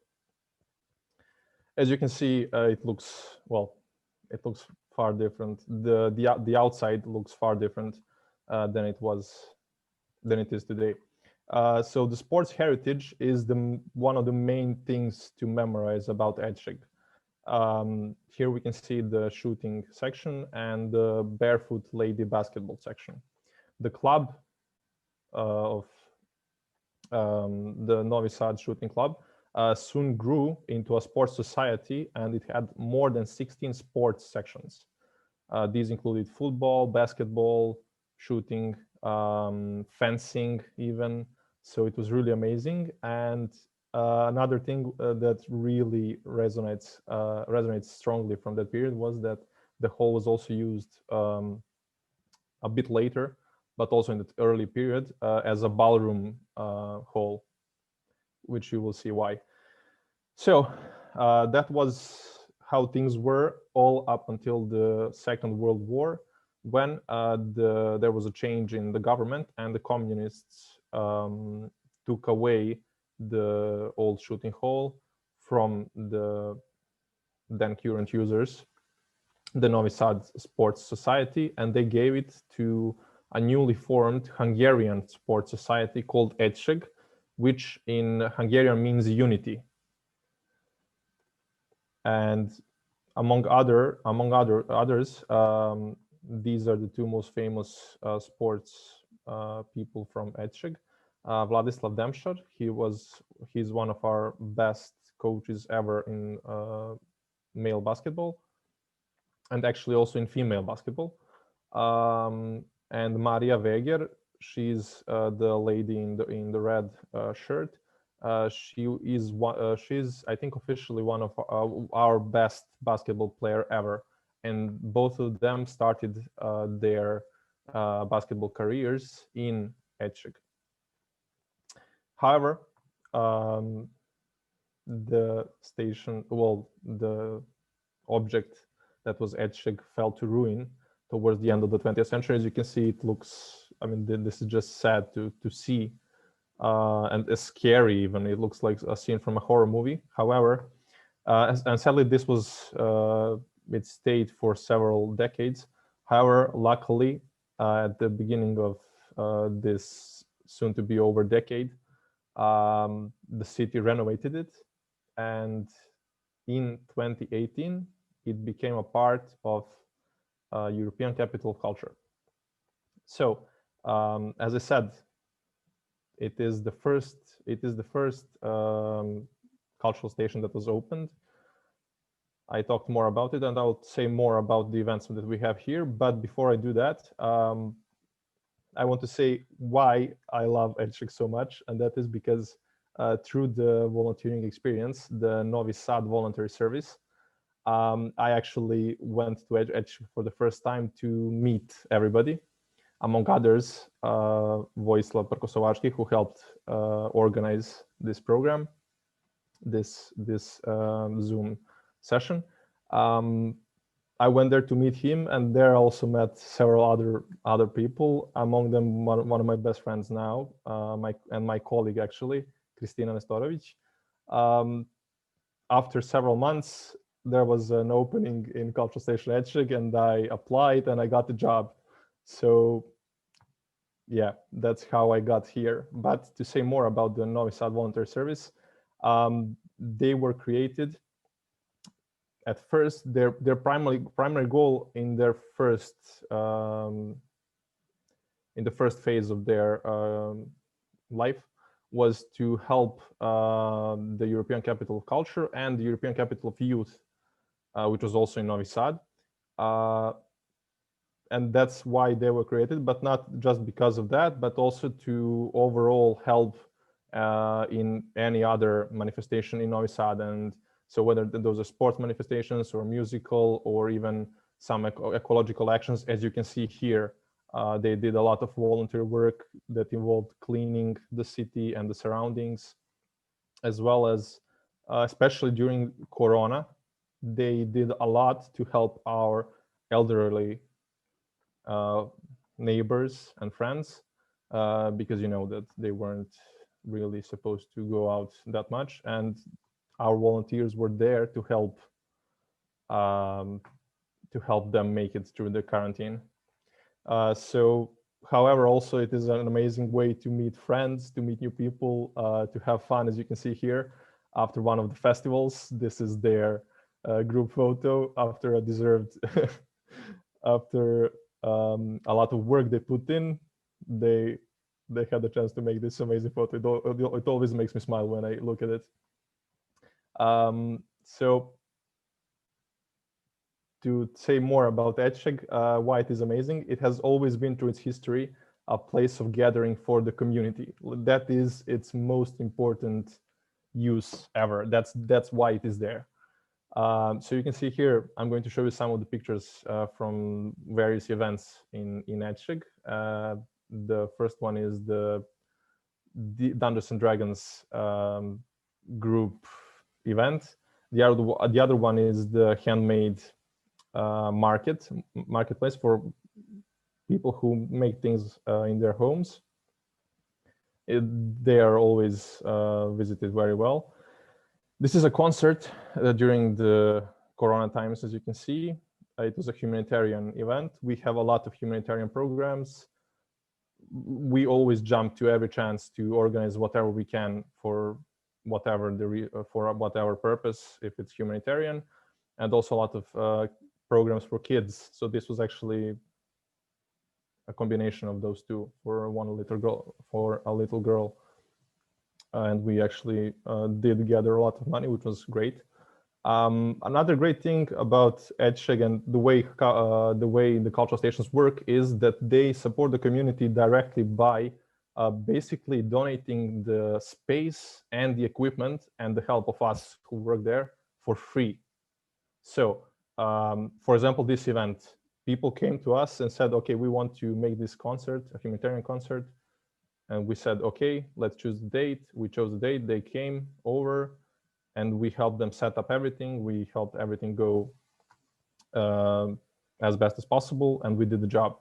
As you can see, it looks far different. The outside looks far different than it is today. So the sports heritage is one of the main things to memorize about ECoC. Here we can see the shooting section and the barefoot lady basketball section. The club of the Novi Sad Shooting Club soon grew into a sports society, and it had more than 16 sports sections. These included football, basketball, shooting, fencing even. So it was really amazing. And another thing that really resonates strongly from that period was that the hall was also used a bit later, but also in the early period as a ballroom hall, which you will see why. So that was how things were all up until the Second World War, when there was a change in the government and the communists took away the old shooting hall from the then current users, the Novi Sad Sports Society, and they gave it to a newly formed Hungarian sports society called ECoC, which in Hungarian means unity. And among others, these are the two most famous sports people from ECoC. Vladislav Demšar, he's one of our best coaches ever in male basketball, and actually also in female basketball. And Maria Veger, she's the lady in the red shirt. She's I think officially one of our best basketball player ever, and both of them started their basketball careers in ECoC. However, the object that was ECoC fell to ruin towards the end of the 20th century. As you can see, it looks, I mean, this is just sad to see. and is scary even. It looks like a scene from a horror movie. However, and sadly, this was it stayed for several decades. However, luckily, at the beginning of this soon-to-be over decade, the city renovated it, and in 2018, it became a part of European Capital of Culture. So, as I said, it is the first cultural station that was opened. I talked more about it, and I'll say more about the events that we have here. But before I do that, I want to say why I love ECoC so much, and that is because through the volunteering experience, the Novi Sad voluntary service, I actually went to ECoC for the first time to meet everybody. Among others, Vojislav Prkosovački, who helped organize this program, this Zoom session. I went there to meet him, and there I also met several other people. Among them, one of my best friends now, my colleague actually, Kristina Nestorovic. After several months, there was an opening in Cultural Station ECoC, and I applied and I got the job. So yeah, that's how I got here. But to say more about the Novi Sad Volunteer Service, they were created. At first, their primary goal in their first in the first phase of their life was to help the European Capital of Culture and the European Capital of Youth, which was also in Novi Sad. And that's why they were created, but not just because of that, but also to overall help in any other manifestation in Novi Sad. And so whether those are sports manifestations or musical or even some ecological actions, as you can see here, they did a lot of volunteer work that involved cleaning the city and the surroundings, as well as, especially during Corona, they did a lot to help our elderly neighbors and friends, because you know that they weren't really supposed to go out that much, and our volunteers were there to help them make it through the quarantine. So, however, also it is an amazing way to meet friends, to meet new people, to have fun. As you can see here, after one of the festivals, this is their group photo after a deserved, after a lot of work they put in, they had the chance to make this amazing photo. It always makes me smile when I look at it. So to say more about ECoC, why it is amazing, it has always been through its history a place of gathering for the community. That is its most important use ever. That's why it is there. So you can see here, I'm going to show you some of the pictures from various events in ECoC. The first one is the Dungeons and Dragons group event. The other one is the handmade marketplace for people who make things in their homes. They are always visited very well. This is a concert during the Corona times, as you can see. It was a humanitarian event. We have a lot of humanitarian programs. We always jump to every chance to organize whatever we can for whatever purpose, if it's humanitarian, and also a lot of programs for kids. So this was actually a combination of those two for a little girl. And we actually did gather a lot of money, which was great. Another great thing about ECoC and the way the cultural stations work is that they support the community directly by basically donating the space and the equipment and the help of us who work there for free. So, for example, this event, people came to us and said, okay, we want to make this concert, a humanitarian concert. And we said, okay, let's choose the date. We chose the date, they came over, and we helped them set up everything. We helped everything go as best as possible, and we did the job.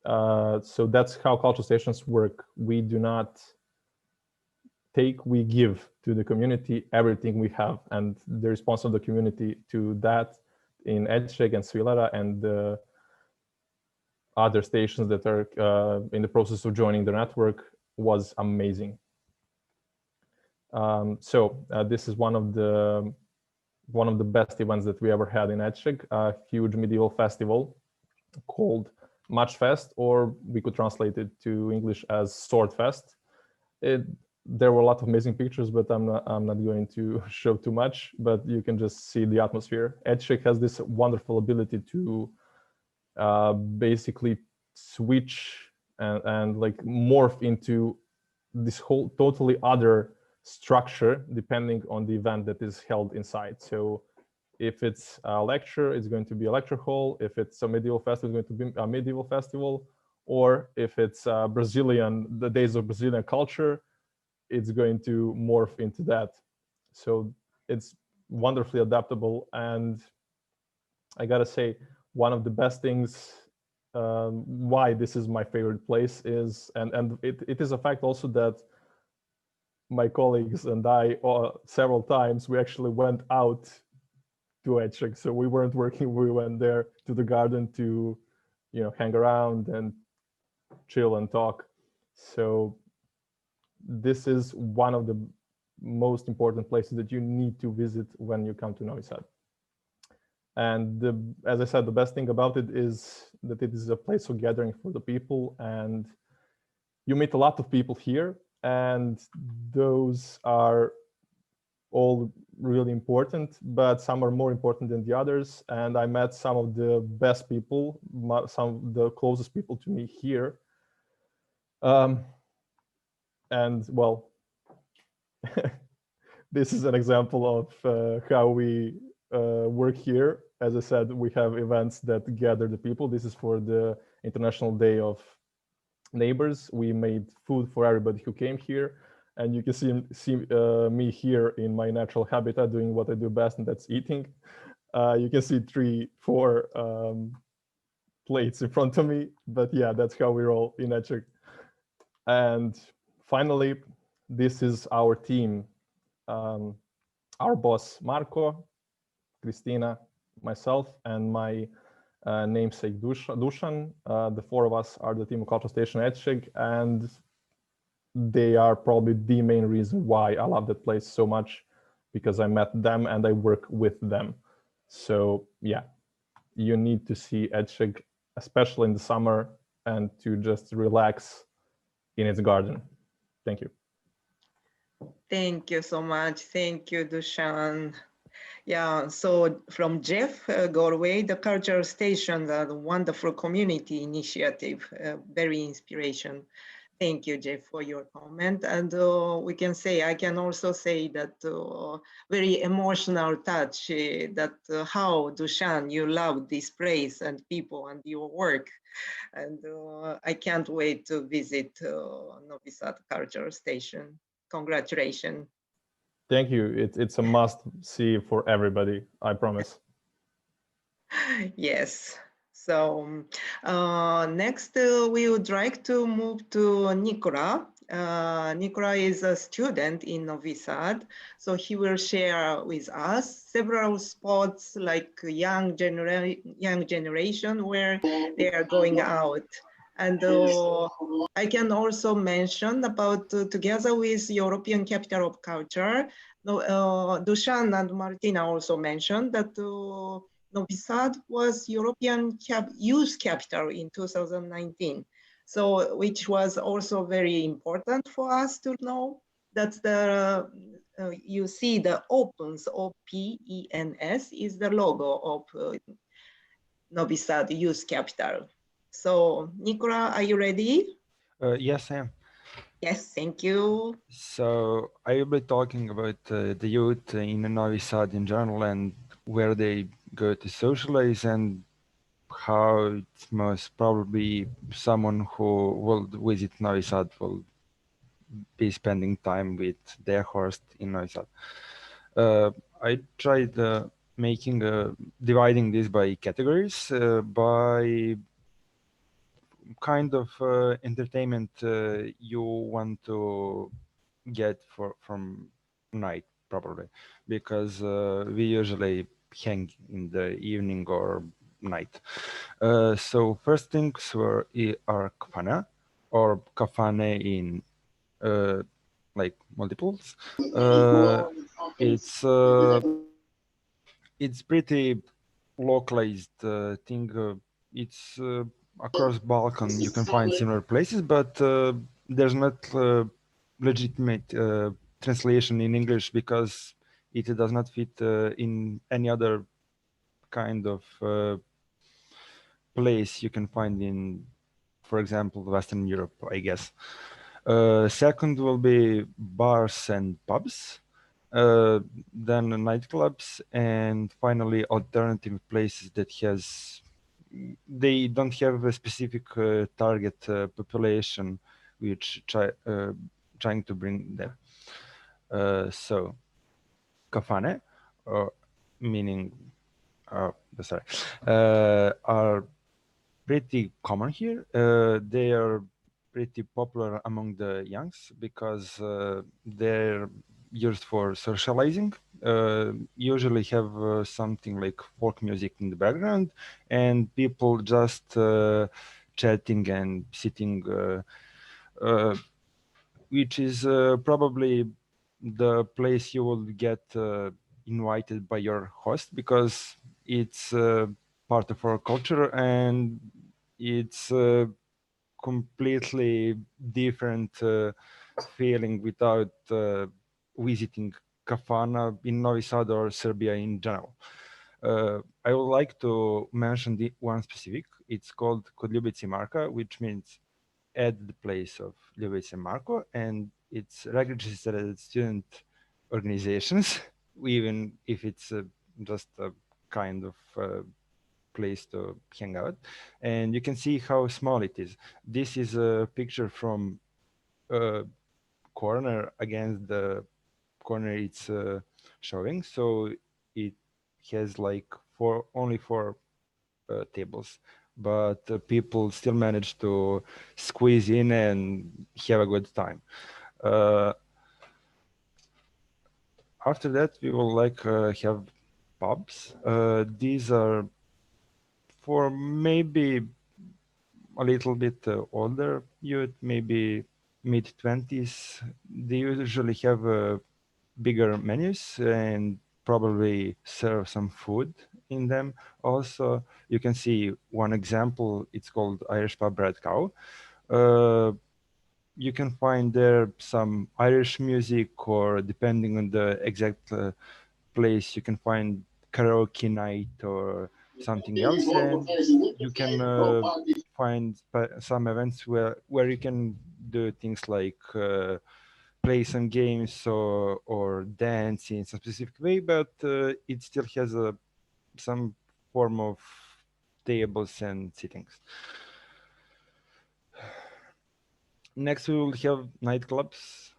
So that's how cultural stations work. We do not take, we give to the community everything we have, and the response of the community to that in ECoC and Svilera and the other stations that are in the process of joining the network was amazing. This is one of the best events that we ever had in ECoC, a huge medieval festival called Match Fest, or we could translate it to English as Sword Fest. There were a lot of amazing pictures, but I'm not going to show too much, but you can just see the atmosphere. ECoC has this wonderful ability to basically switch and like morph into this whole totally other structure depending on the event that is held inside. So if it's a lecture, it's going to be a lecture hall. If it's a medieval festival, it's going to be a medieval festival. Or if it's the days of Brazilian culture, it's going to morph into that. So it's wonderfully adaptable. And I gotta say, one of the best things why this is my favorite place is, and it is a fact also that my colleagues and I several times, we actually went out to ECoC. So we weren't working, we went there to the garden to, hang around and chill and talk. So this is one of the most important places that you need to visit when you come to Novi Sad. And as I said, the best thing about it is that it is a place of gathering for the people, and you meet a lot of people here, and those are all really important, but some are more important than the others. And I met some of the best people, some of the closest people to me here. And well, this is an example of how we work here. As I said, we have events that gather the people. This is for the International Day of Neighbors. We made food for everybody who came here. And you can see me here in my natural habitat doing what I do best, and that's eating. You can see 3-4 plates in front of me. But yeah, that's how we roll in ECoC. And finally, this is our team. Our boss, Marco, Christina, myself, and my namesake, Dušan. The 4 of us are the team of Cultural Station ECoC, and they are probably the main reason why I love that place so much, because I met them and I work with them. So yeah, you need to see ECoC, especially in the summer, and to just relax in its garden. Thank you. Thank you so much. Thank you, Dušan. Yeah, so from Jeff Galway, the Cultural Station, the wonderful community initiative, very inspiration. Thank you, Jeff, for your comment. And we can say, I can also say that very emotional touch, that how, Dušan, you love this place and people and your work. And I can't wait to visit Novi Sad Cultural Station. Congratulations. Thank you. It's a must see for everybody, I promise. Yes. So next we would like to move to Nikola. Nikola is a student in Novi Sad, so he will share with us several spots like young generation where they are going out. And I can also mention about together with European Capital of Culture, Dušan and Martina also mentioned that Novi Sad was European Youth Capital in 2019. So, which was also very important for us to know that the, you see the OPENS, OPENS is the logo of Novi Sad Youth Capital. So, Nikola, are you ready? Yes, I am. Yes, thank you. So I will be talking about the youth in Novi Sad in general and where they go to socialize and how it's most probably someone who will visit Novi Sad will be spending time with their host in Novi Sad. I tried dividing this by categories, by kind of entertainment you want to get from night probably, because we usually hang in the evening or night. So first things are kafana or kafane in like multiples. It's pretty localized thing. It's across Balkan. You can find similar places, but there's not legitimate translation in English because it does not fit in any other kind of place you can find in, for example, Western Europe, I guess. Second will be bars and pubs, then nightclubs, and finally alternative places that they don't have a specific target population which trying to bring them. So kafane, meaning sorry, are pretty common here. They are pretty popular among the youngs because they're used for socializing. Usually have something like folk music in the background, and people just chatting and sitting, which is probably the place you will get invited by your host because it's part of our culture and it's completely different feeling without visiting kafana in Novi Sad or Serbia in general. I would like to mention the one specific. It's called Kod Ljubice Marka, which means at the place of Ljubice Marko, and it's registered student organizations, even if it's just a kind of place to hang out. And you can see how small it is. This is a picture from a corner against the corner it's showing. So it has like only four tables, but people still manage to squeeze in and have a good time. After that, we will have pubs. These are for maybe a little bit older youth, maybe mid-20s. They usually have bigger menus and probably serve some food in them. Also, you can see one example. It's called Irish Pub Red Cow. You can find there some Irish music, or depending on the exact place, you can find karaoke night or something else, and you can find some events where you can do things like play some games or dance in some specific way, but it still has some form of tables and sittings. Next, we will have nightclubs,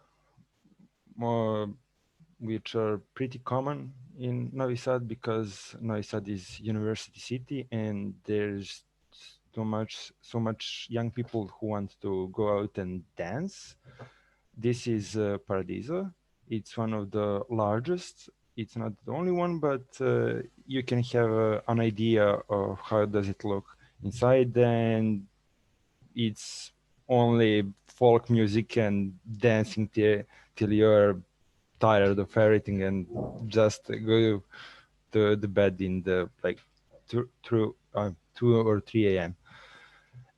which are pretty common in Novi Sad because Novi Sad is university city, and there's so much young people who want to go out and dance. This is Paradiso. It's one of the largest. It's not the only one, but you can have an idea of how does it look inside, and it's only folk music and dancing till you're tired of everything and just go to the bed in the like 2 or 3 a.m.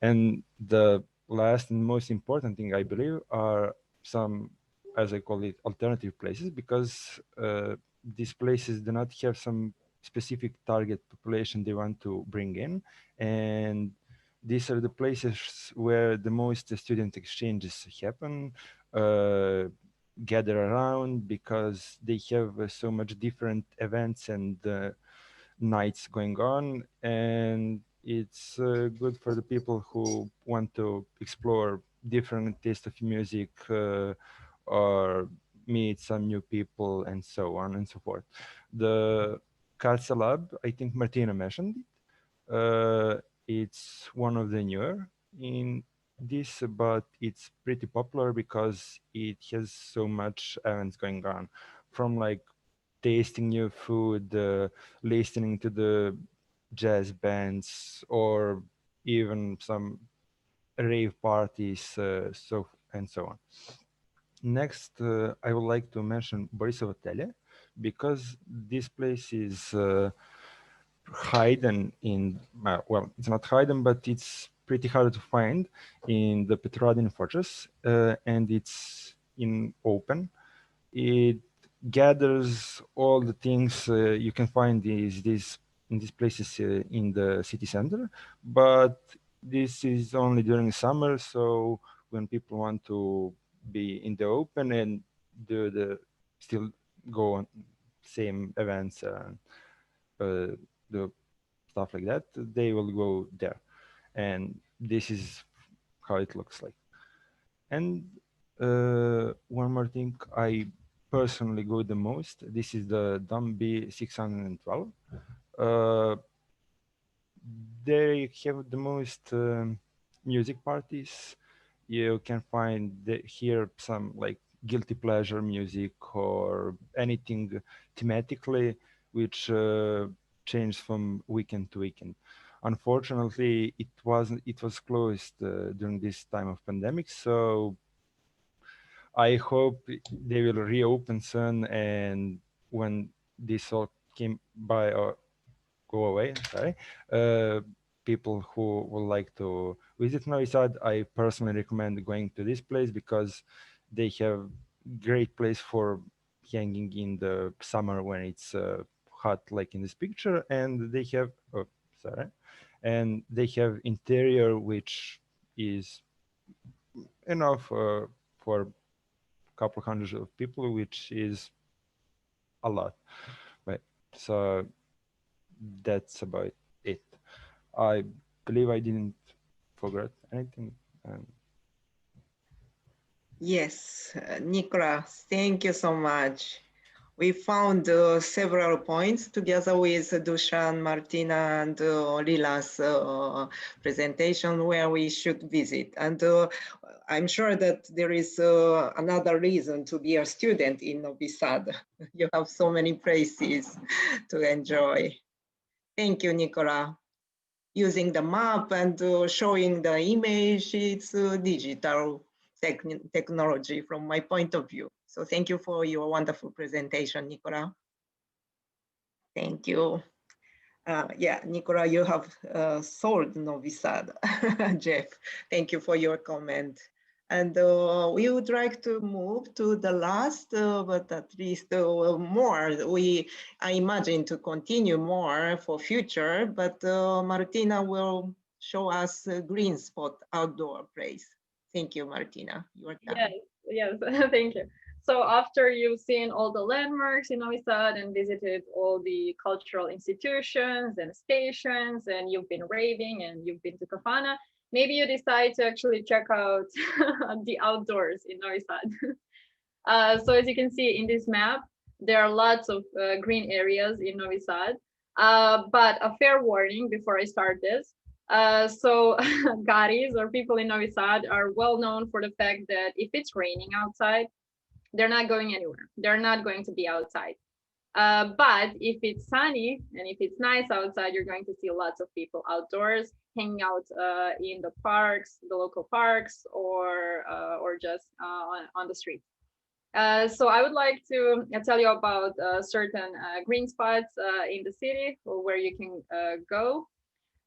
And the last and most important thing, I believe, are some, as I call it, alternative places, because these places do not have some specific target population they want to bring in. And these are the places where the most student exchanges happen, gather around, because they have so much different events and nights going on, and it's good for the people who want to explore different taste of music or meet some new people and so on and so forth. The Katsa Lab, I think Martina mentioned it. It's one of the newer in this, but it's pretty popular because it has so much events going on, from like tasting new food, listening to the jazz bands, or even some rave parties, so and so on. Next, I would like to mention Borisovo Telje, because this place is hidden in, well, it's not hidden, but it's pretty hard to find in the Petrovaradin Fortress, and it's in open. It gathers all the things you can find in these places in the city center, but this is only during summer, so when people want to be in the open and do the still go on same events and do stuff like that, they will go there, and this is how it looks like. And one more thing, I personally go the most. This is the Dom B612. They have the most music parties. You can find here some like guilty pleasure music or anything thematically, which changes from weekend to weekend. Unfortunately, it was closed during this time of pandemic, so I hope they will reopen soon, and when this all came by or go away, sorry, people who would like to visit Novi Sad, I personally recommend going to this place because they have great place for hanging in the summer when it's hot, like in this picture, and they have, oh, sorry, and they have interior which is enough for couple hundreds of people, which is a lot. Right. So that's about it. I believe I didn't forget anything. Yes, Nikola, thank you so much. We found several points together with Dušan, Martina, and Lilas presentation where we should visit. And I'm sure that there is another reason to be a student in Novi Sad. You have so many places to enjoy. Thank you, Nikola. Using the map and showing the image, it's digital technology from my point of view. So thank you for your wonderful presentation, Nikola. Thank you. Yeah, Nikola, you have sold Novi Sad. Jeff, thank you for your comment. And we would like to move to the last, but at least more. I imagine to continue more for future, but Martina will show us a green spot outdoor place. Thank you, Martina. Your time. Yes, thank you. So after you've seen all the landmarks in Novi Sad and visited all the cultural institutions and stations, and you've been raving and you've been to Kafana, maybe you decide to actually check out the outdoors in Novi Sad. So as you can see in this map, there are lots of green areas in Novi Sad. But a fair warning before I start this. So Garis or people in Novi Sad are well known for the fact that if it's raining outside, they're not going anywhere. They're not going to be outside. But if it's sunny and if it's nice outside, you're going to see lots of people outdoors hanging out in the parks, the local parks, or just on the street. So I would like to tell you about certain green spots in the city where you can go.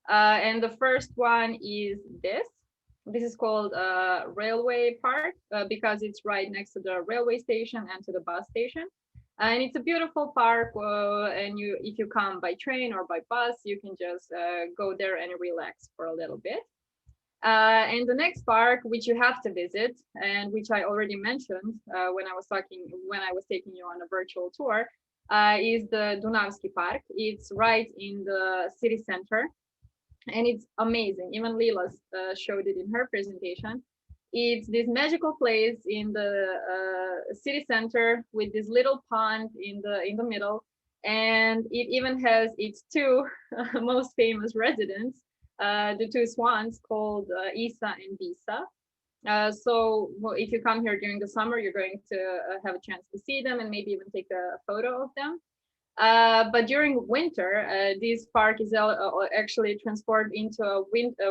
And the first one is this. This is called Railway Park because it's right next to the railway station and to the bus station. And it's a beautiful park, and if you come by train or by bus, you can just go there and relax for a little bit. And the next park, which you have to visit, and which I already mentioned when I was taking you on a virtual tour, is the Dunavski Park. It's right in the city center, and it's amazing. Even Lilas showed it in her presentation. It's this magical place in the city center with this little pond in the middle, and it even has its two most famous residents, the two swans called Isa and Bisa. So if you come here during the summer, you're going to have a chance to see them and maybe even take a photo of them. But during winter, this park is actually transformed into a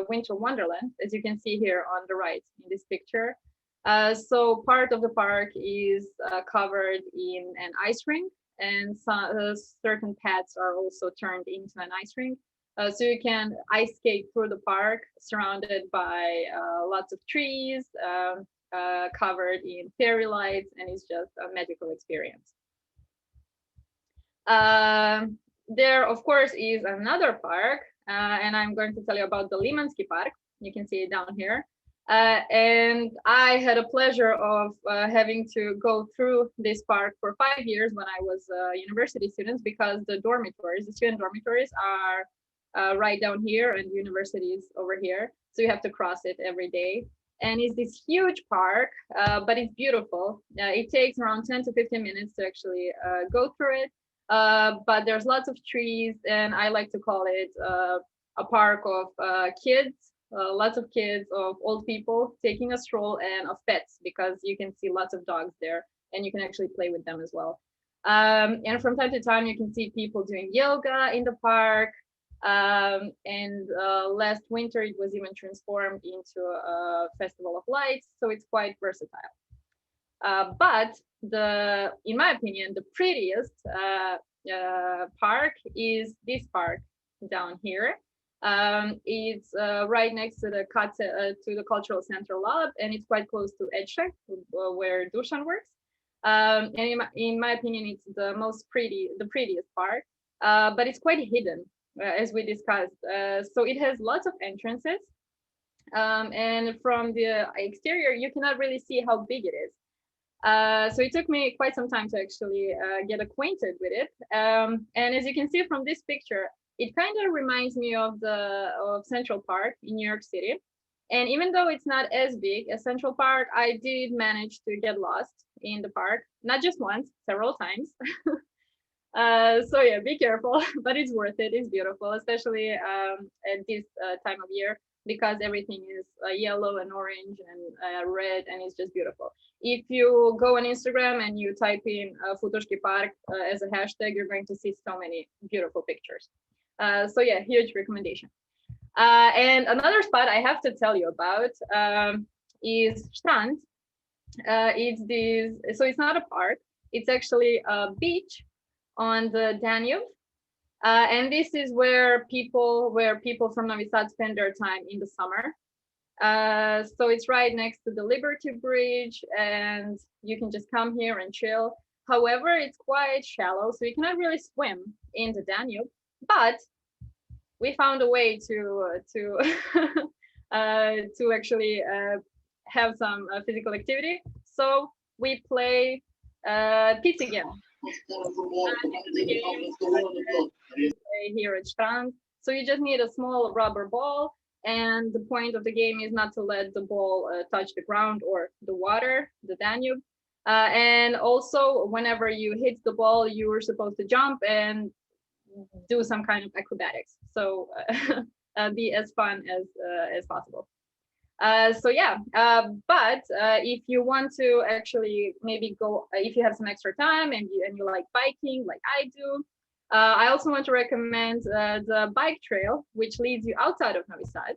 winter wonderland, as you can see here on the right in this picture. So part of the park is covered in an ice rink, and certain paths are also turned into an ice rink. So you can ice skate through the park, surrounded by lots of trees, covered in fairy lights, and it's just a magical experience. There, of course, is another park, and I'm going to tell you about the Limanski Park. You can see it down here. And I had a pleasure of having to go through this park for 5 years when I was a university student, because the dormitories, the student dormitories are right down here and the university is over here. So you have to cross it every day. And it's this huge park, but it's beautiful. It takes around 10 to 15 minutes to actually go through it. But there's lots of trees, and I like to call it a park of kids, lots of kids, of old people taking a stroll, and of pets, because you can see lots of dogs there and you can actually play with them as well. And from time to time, you can see people doing yoga in the park. And last winter, it was even transformed into a festival of lights, so it's quite versatile. But in my opinion, the prettiest park is this park down here. It's right next to the Cultural Center Lab, and it's quite close to ECoC, where Dušan works. And in my opinion, it's the prettiest park, but it's quite hidden, as we discussed. So it has lots of entrances, and from the exterior, you cannot really see how big it is. So it took me quite some time to actually get acquainted with it. And as you can see from this picture, it kind of reminds me of Central Park in New York City. And even though it's not as big as Central Park, I did manage to get lost in the park, not just once, several times. So yeah, be careful, but it's worth it. It's beautiful, especially at this time of year, because everything is yellow and orange and red, and it's just beautiful. If you go on Instagram and you type in Futoški Park as a hashtag, you're going to see so many beautiful pictures. So yeah, huge recommendation. And another spot I have to tell you about is Strand. So it's not a park, it's actually a beach on the Danube. And this is where people from Novi Sad spend their time in the summer. So it's right next to the Liberty Bridge, and you can just come here and chill. However, it's quite shallow, so you cannot really swim in the Danube, but we found a way to actually have some physical activity. So we play pizza game. Here at Strand. So you just need a small rubber ball, and the point of the game is not to let the ball touch the ground or the water, the Danube. And also, whenever you hit the ball, you are supposed to jump and do some kind of acrobatics. So be as fun as possible. So yeah, but if you want to actually maybe go, if you have some extra time and you like biking like I do, I also want to recommend the bike trail, which leads you outside of Novi Sad.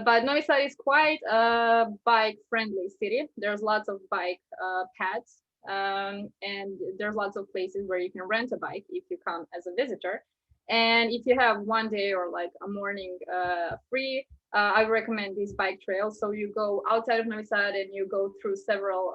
But Novi Sad is quite a bike-friendly city. There's lots of bike paths, and there's lots of places where you can rent a bike if you come as a visitor. And if you have one day or like a morning free, I recommend these bike trails. So you go outside of Novi Sad and you go through several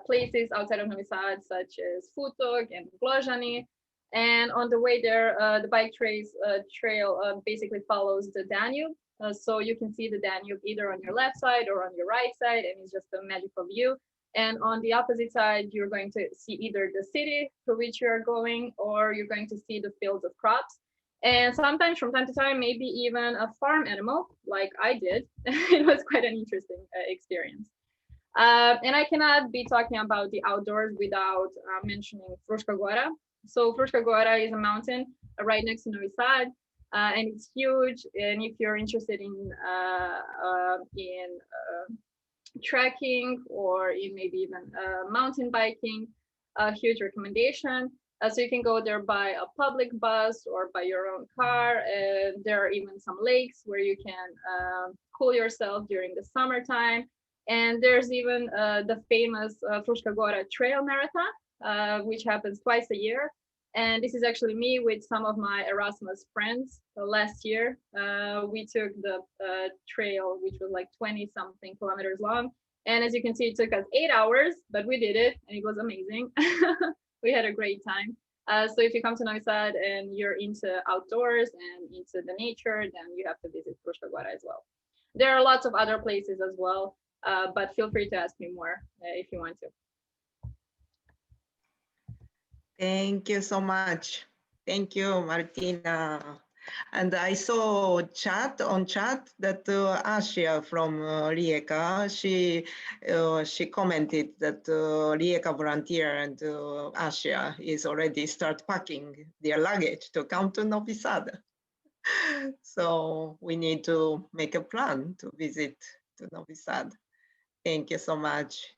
places outside of Novi Sad, such as Futog and Bložani. And on the way there, the bike trail basically follows the Danube. So you can see the Danube either on your left side or on your right side, and it's just a magical view. And on the opposite side, you're going to see either the city through which you're going, or you're going to see the fields of crops. And sometimes from time to time, maybe even a farm animal, like I did. It was quite an interesting experience. And I cannot be talking about the outdoors without mentioning Fruška Gora. So Fruška Gora is a mountain right next to Novi Sad. and it's huge. And if you're interested in trekking or in maybe even mountain biking, a huge recommendation. So you can go there by a public bus or by your own car. And there are even some lakes where you can cool yourself during the summertime. And there's even the famous Fruška Gora Trail Marathon, which happens twice a year. And this is actually me with some of my Erasmus friends. So last year, we took the trail, which was like 20 something kilometers long. And as you can see, it took us 8 hours, but we did it and it was amazing. We had a great time. So if you come to Novi Sad and you're into outdoors and into the nature, then you have to visit Fruška Gora as well. There are lots of other places as well, but feel free to ask me more if you want to. Thank you so much. Thank you, Martina. And I saw on chat that Asia from Rijeka, she commented that Rijeka volunteer and Asia is already start packing their luggage to come to Novi Sad. So we need to make a plan to visit to Novi Sad. Thank you so much.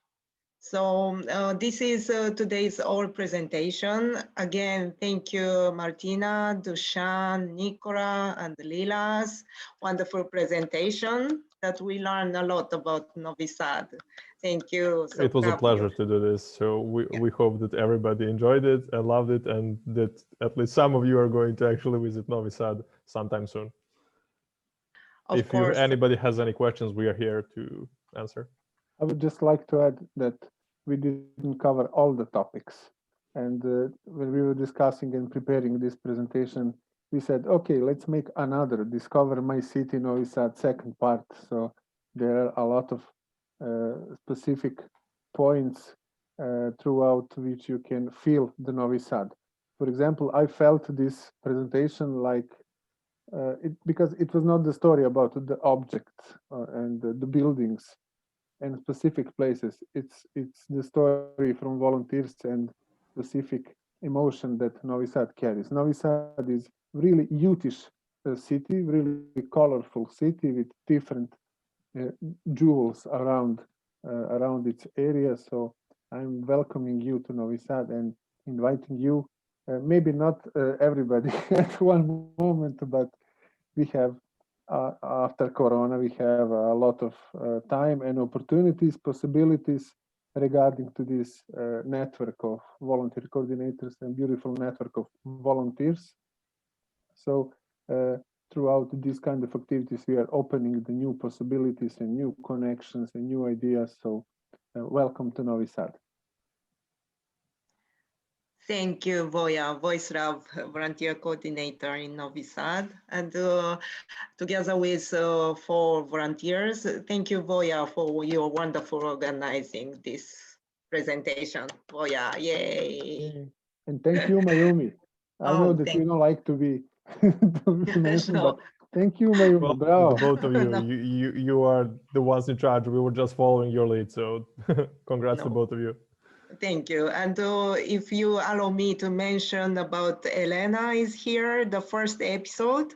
So this is today's our presentation. Again, thank you, Martina, Dušan, Nikola, and Lilas. Wonderful presentation that we learned a lot about Novi Sad. Thank you. So it was a pleasure to do this. So we hope that everybody enjoyed it and loved it, and that at least some of you are going to actually visit Novi Sad sometime soon. Of course. If anybody has any questions, we are here to answer. I would just like to add that we didn't cover all the topics. And when we were discussing and preparing this presentation, we said, okay, let's make another Discover My City Novi Sad second part. So there are a lot of specific points throughout which you can feel the Novi Sad. For example, I felt this presentation like because it was not the story about the objects and the buildings and specific places. It's the story from volunteers and specific emotion that Novi Sad carries. Novi Sad is really youth-ish city, really colorful city with different jewels around its area. So I'm welcoming you to Novi Sad and inviting you. Maybe not everybody at one moment, but we have. After Corona, we have a lot of time and opportunities, possibilities regarding to this network of volunteer coordinators and beautiful network of volunteers. So throughout these kind of activities, we are opening the new possibilities and new connections and new ideas. So welcome to Novi Sad. Thank you, Voja, Voicerav, volunteer coordinator in Novi Sad, and together with 4 volunteers. Thank you, Voja, for your wonderful organizing this presentation. Voja, yay! And thank you, Mayumi. I know that you don't like to be mentioned, No. but thank you, Mayumi. Well, Bravo. both of you, No. you are the ones in charge. We were just following your lead. So congrats to both of you. Thank you. And if you allow me to mention about Elena is here, the first episode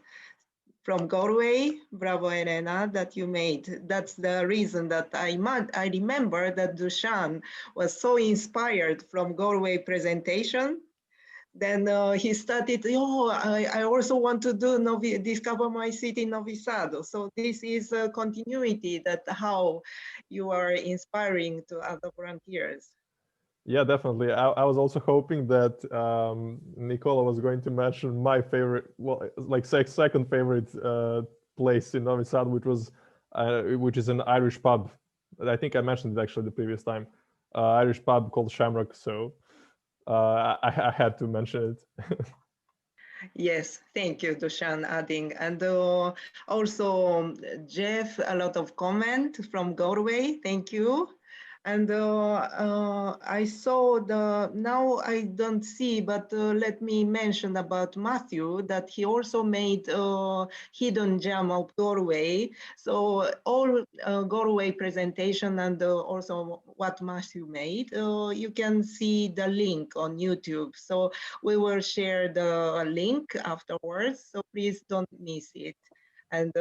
from Galway. Bravo, Elena, that you made. That's the reason that I remember that Dušan was so inspired from Galway presentation. Then he started, I also want to do Discover My City Novi Sad. So this is a continuity that how you are inspiring to other volunteers. Yeah, definitely. I was also hoping that Nikola was going to mention my favorite, well, like second favorite place in Novi Sad, which is an Irish pub. I think I mentioned it actually the previous time. Irish pub called Shamrock. So I had to mention it. Yes, thank you, Dušan, adding. And also, Jeff, a lot of comment from Galway. Thank you. And I saw now I don't see, but let me mention about Matthew that he also made hidden gem of doorway. So all doorway presentation and also what Matthew made, you can see the link on YouTube. So we will share the link afterwards. So please don't miss it. And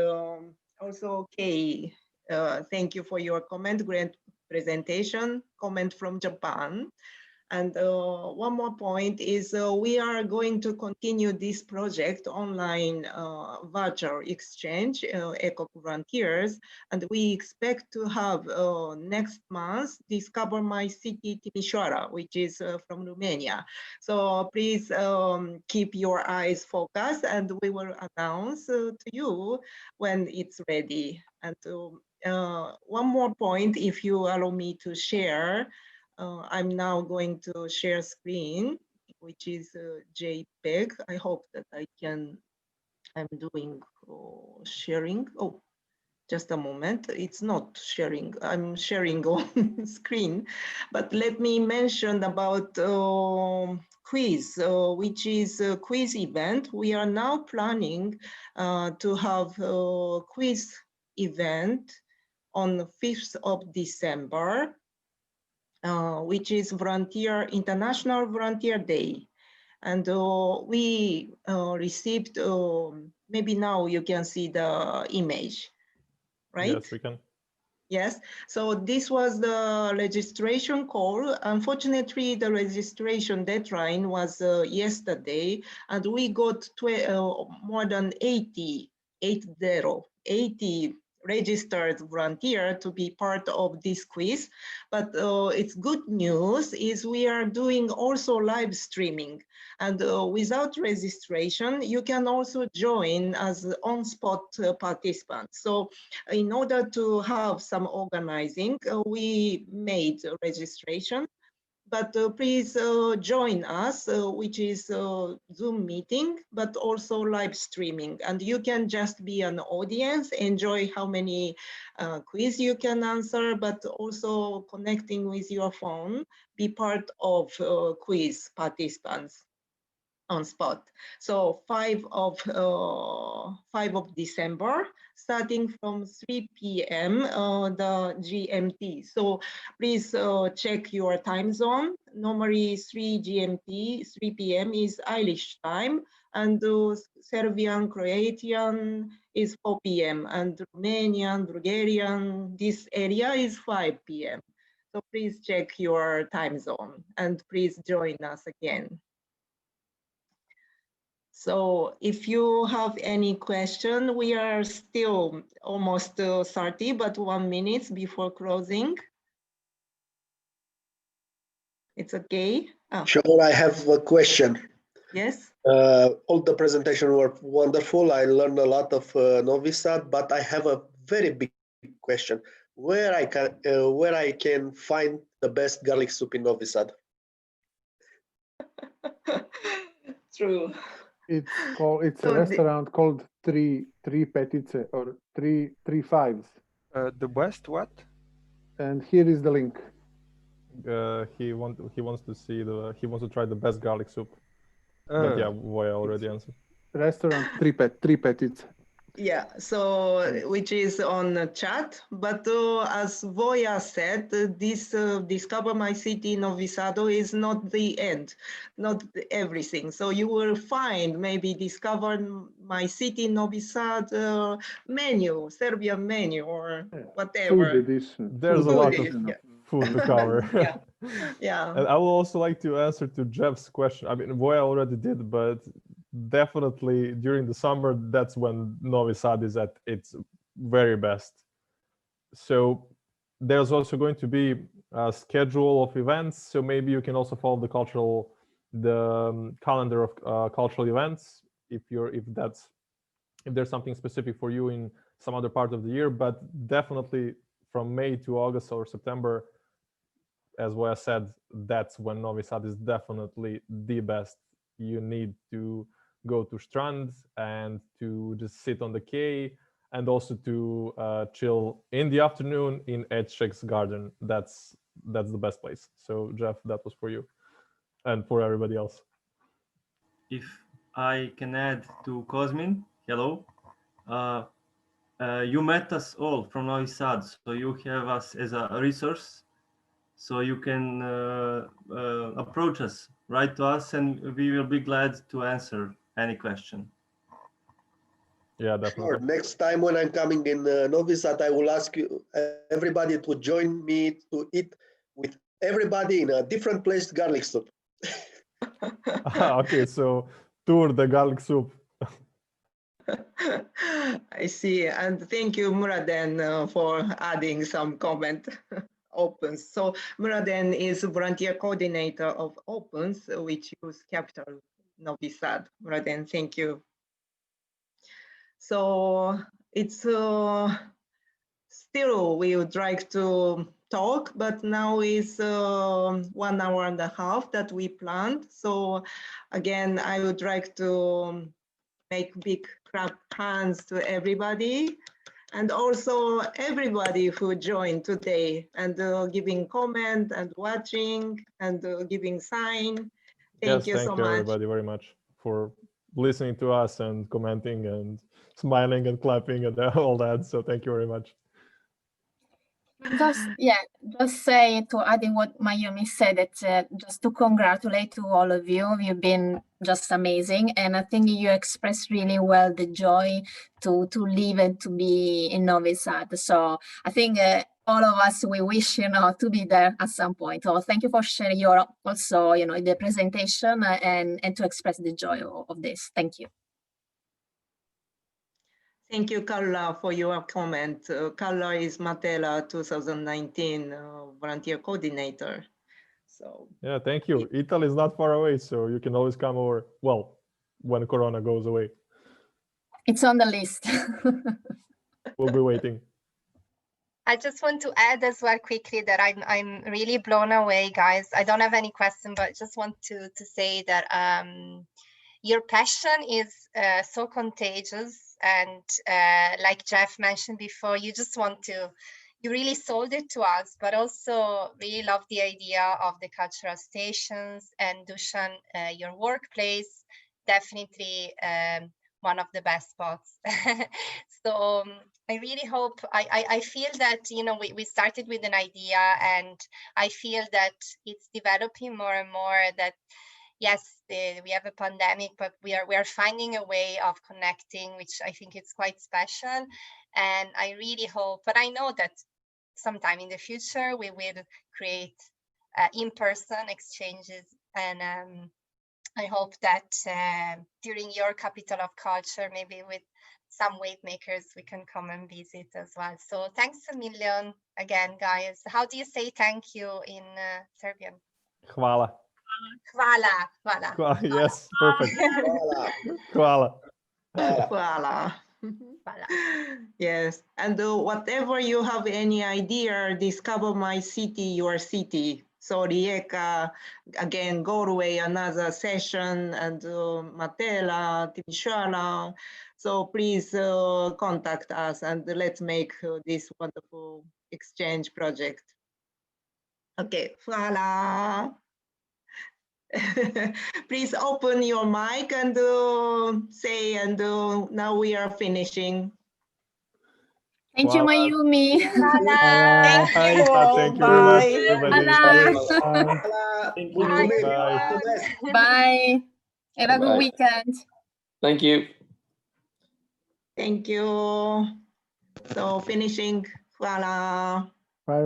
also, Kay, thank you for your comment. Great presentation, comment from Japan. And one more point is we are going to continue this project online virtual exchange, ECoC Volunteers, and we expect to have next month Discover My City Timișoara, which is from Romania. So please keep your eyes focused and we will announce to you when it's ready. And one more point, if you allow me to share, I'm now going to share screen, which is JPEG. I hope that I'm doing sharing. Oh, just a moment. It's not sharing. I'm sharing on screen. But let me mention about quiz, which is a quiz event. We are now planning to have a quiz event on the 5th of December. Which is International Volunteer Day. And we received, maybe now you can see the image, right? Yes, we can. Yes, so this was the registration call. Unfortunately, the registration deadline was yesterday, and we got more than 80 registered volunteer to be part of this quiz. But it's good news is we are doing also live streaming, and without registration, you can also join as on-spot participants. So in order to have some organizing, we made a registration. But please join us, which is Zoom meeting, but also live streaming. And you can just be an audience, enjoy how many quiz you can answer, but also connecting with your phone, be part of quiz participants on spot. So 5 of December, starting from 3 p.m. The GMT. So please check your time zone. Normally 3 GMT, 3 p.m. is Irish time, and Serbian, Croatian is 4 p.m. and Romanian, Bulgarian, this area is 5 p.m. So please check your time zone and please join us again. So if you have any question, we are still almost 30, but 1 minute before closing. It's okay? Sure, I have a question. Yes. All the presentation were wonderful. I learned a lot of Novi Sad, but I have a very big question. Where I can find the best garlic soup in Novi Sad? True. It's a restaurant called Three Petice or three fives. The West, what? And here is the link. He wants to try the best garlic soup. But yeah, Voya already answered. Restaurant Three Petice. Yeah, so which is on the chat, but as Voya said, this Discover My City Novi Sad is not the end, not everything. So you will find maybe Discover My City Novi Sad menu, Serbian menu or whatever. Food edition. There's a lot of food to cover. Yeah. Yeah. And I would also like to answer to Jeff's question. I mean, Voya already did, but definitely during the summer, that's when Novi Sad is at its very best. So there's also going to be a schedule of events. So maybe you can also follow the calendar of cultural events if there's something specific for you in some other part of the year. But definitely from May to August or September, as Voya said, that's when Novi Sad is definitely the best. You need to go to Strand and to just sit on the quay and also to chill in the afternoon in ECoC's garden. That's that's the best place. So Jeff, that was for you and for everybody else. If I can add to Cosmin, hello. You met us all from Novi Sad, so you have us as a resource. So you can approach us, write to us, and we will be glad to answer any question. Yeah, definitely. Sure. Next time when I'm coming in Novi Sad, I will ask you everybody to join me to eat with everybody in a different place garlic soup. Okay, so tour the garlic soup. I see. And thank you, Muraden, for adding some comment. Opens. So Muraden is volunteer coordinator of Opens, which use capital Novi Sad. Muraden, thank you. So it's still we would like to talk, but now is 1 hour and a half that we planned. So again, I would like to make big clap hands to everybody, and also everybody who joined today and giving comment and watching and giving sign. Thank you so much. Everybody very much for listening to us and commenting and smiling and clapping and all that. So thank you very much. Just say to adding what Mayumi said, that just to congratulate to all of you. You've been just amazing, and I think you expressed really well the joy to live and to be in Novi Sad. So I think all of us, we wish to be there at some point. So thank you for sharing your also the presentation and to express the joy of this. Thank you. Thank you, Carla, for your comment. Carla is Matela 2019 volunteer coordinator. So yeah, thank you. Italy is not far away, so you can always come over. Well, when Corona goes away. It's on the list. We'll be waiting. I just want to add as well quickly that I'm really blown away, guys. I don't have any question, but just want to say that your passion is so contagious. And like Jeff mentioned before, you really sold it to us, but also really love the idea of the cultural stations. And Dušan, your workplace, definitely one of the best spots. So I really hope, I feel that, we started with an idea, and I feel that it's developing more and more, that yes, we have a pandemic, but we are finding a way of connecting, which I think is quite special. And I really hope, but I know that sometime in the future we will create in-person exchanges. And I hope that during your Capital of Culture, maybe with some wave makers, we can come and visit as well. So thanks a million again, guys. How do you say thank you in Serbian? Hvala. Hvala. Yes, perfect. Hvala. Hvala. Yes, and whatever you have any idea, discover my city, your city. So Rijeka, again, Galway, another session, and Matela, Timisoara. So please contact us and let's make this wonderful exchange project. Okay, hvala. Please open your mic and say, and now we are finishing. Thank you, Mayumi. Thank you. Thank you very much. Bye. Bye. Have a good weekend. Thank you. Thank you. So finishing. Hvala.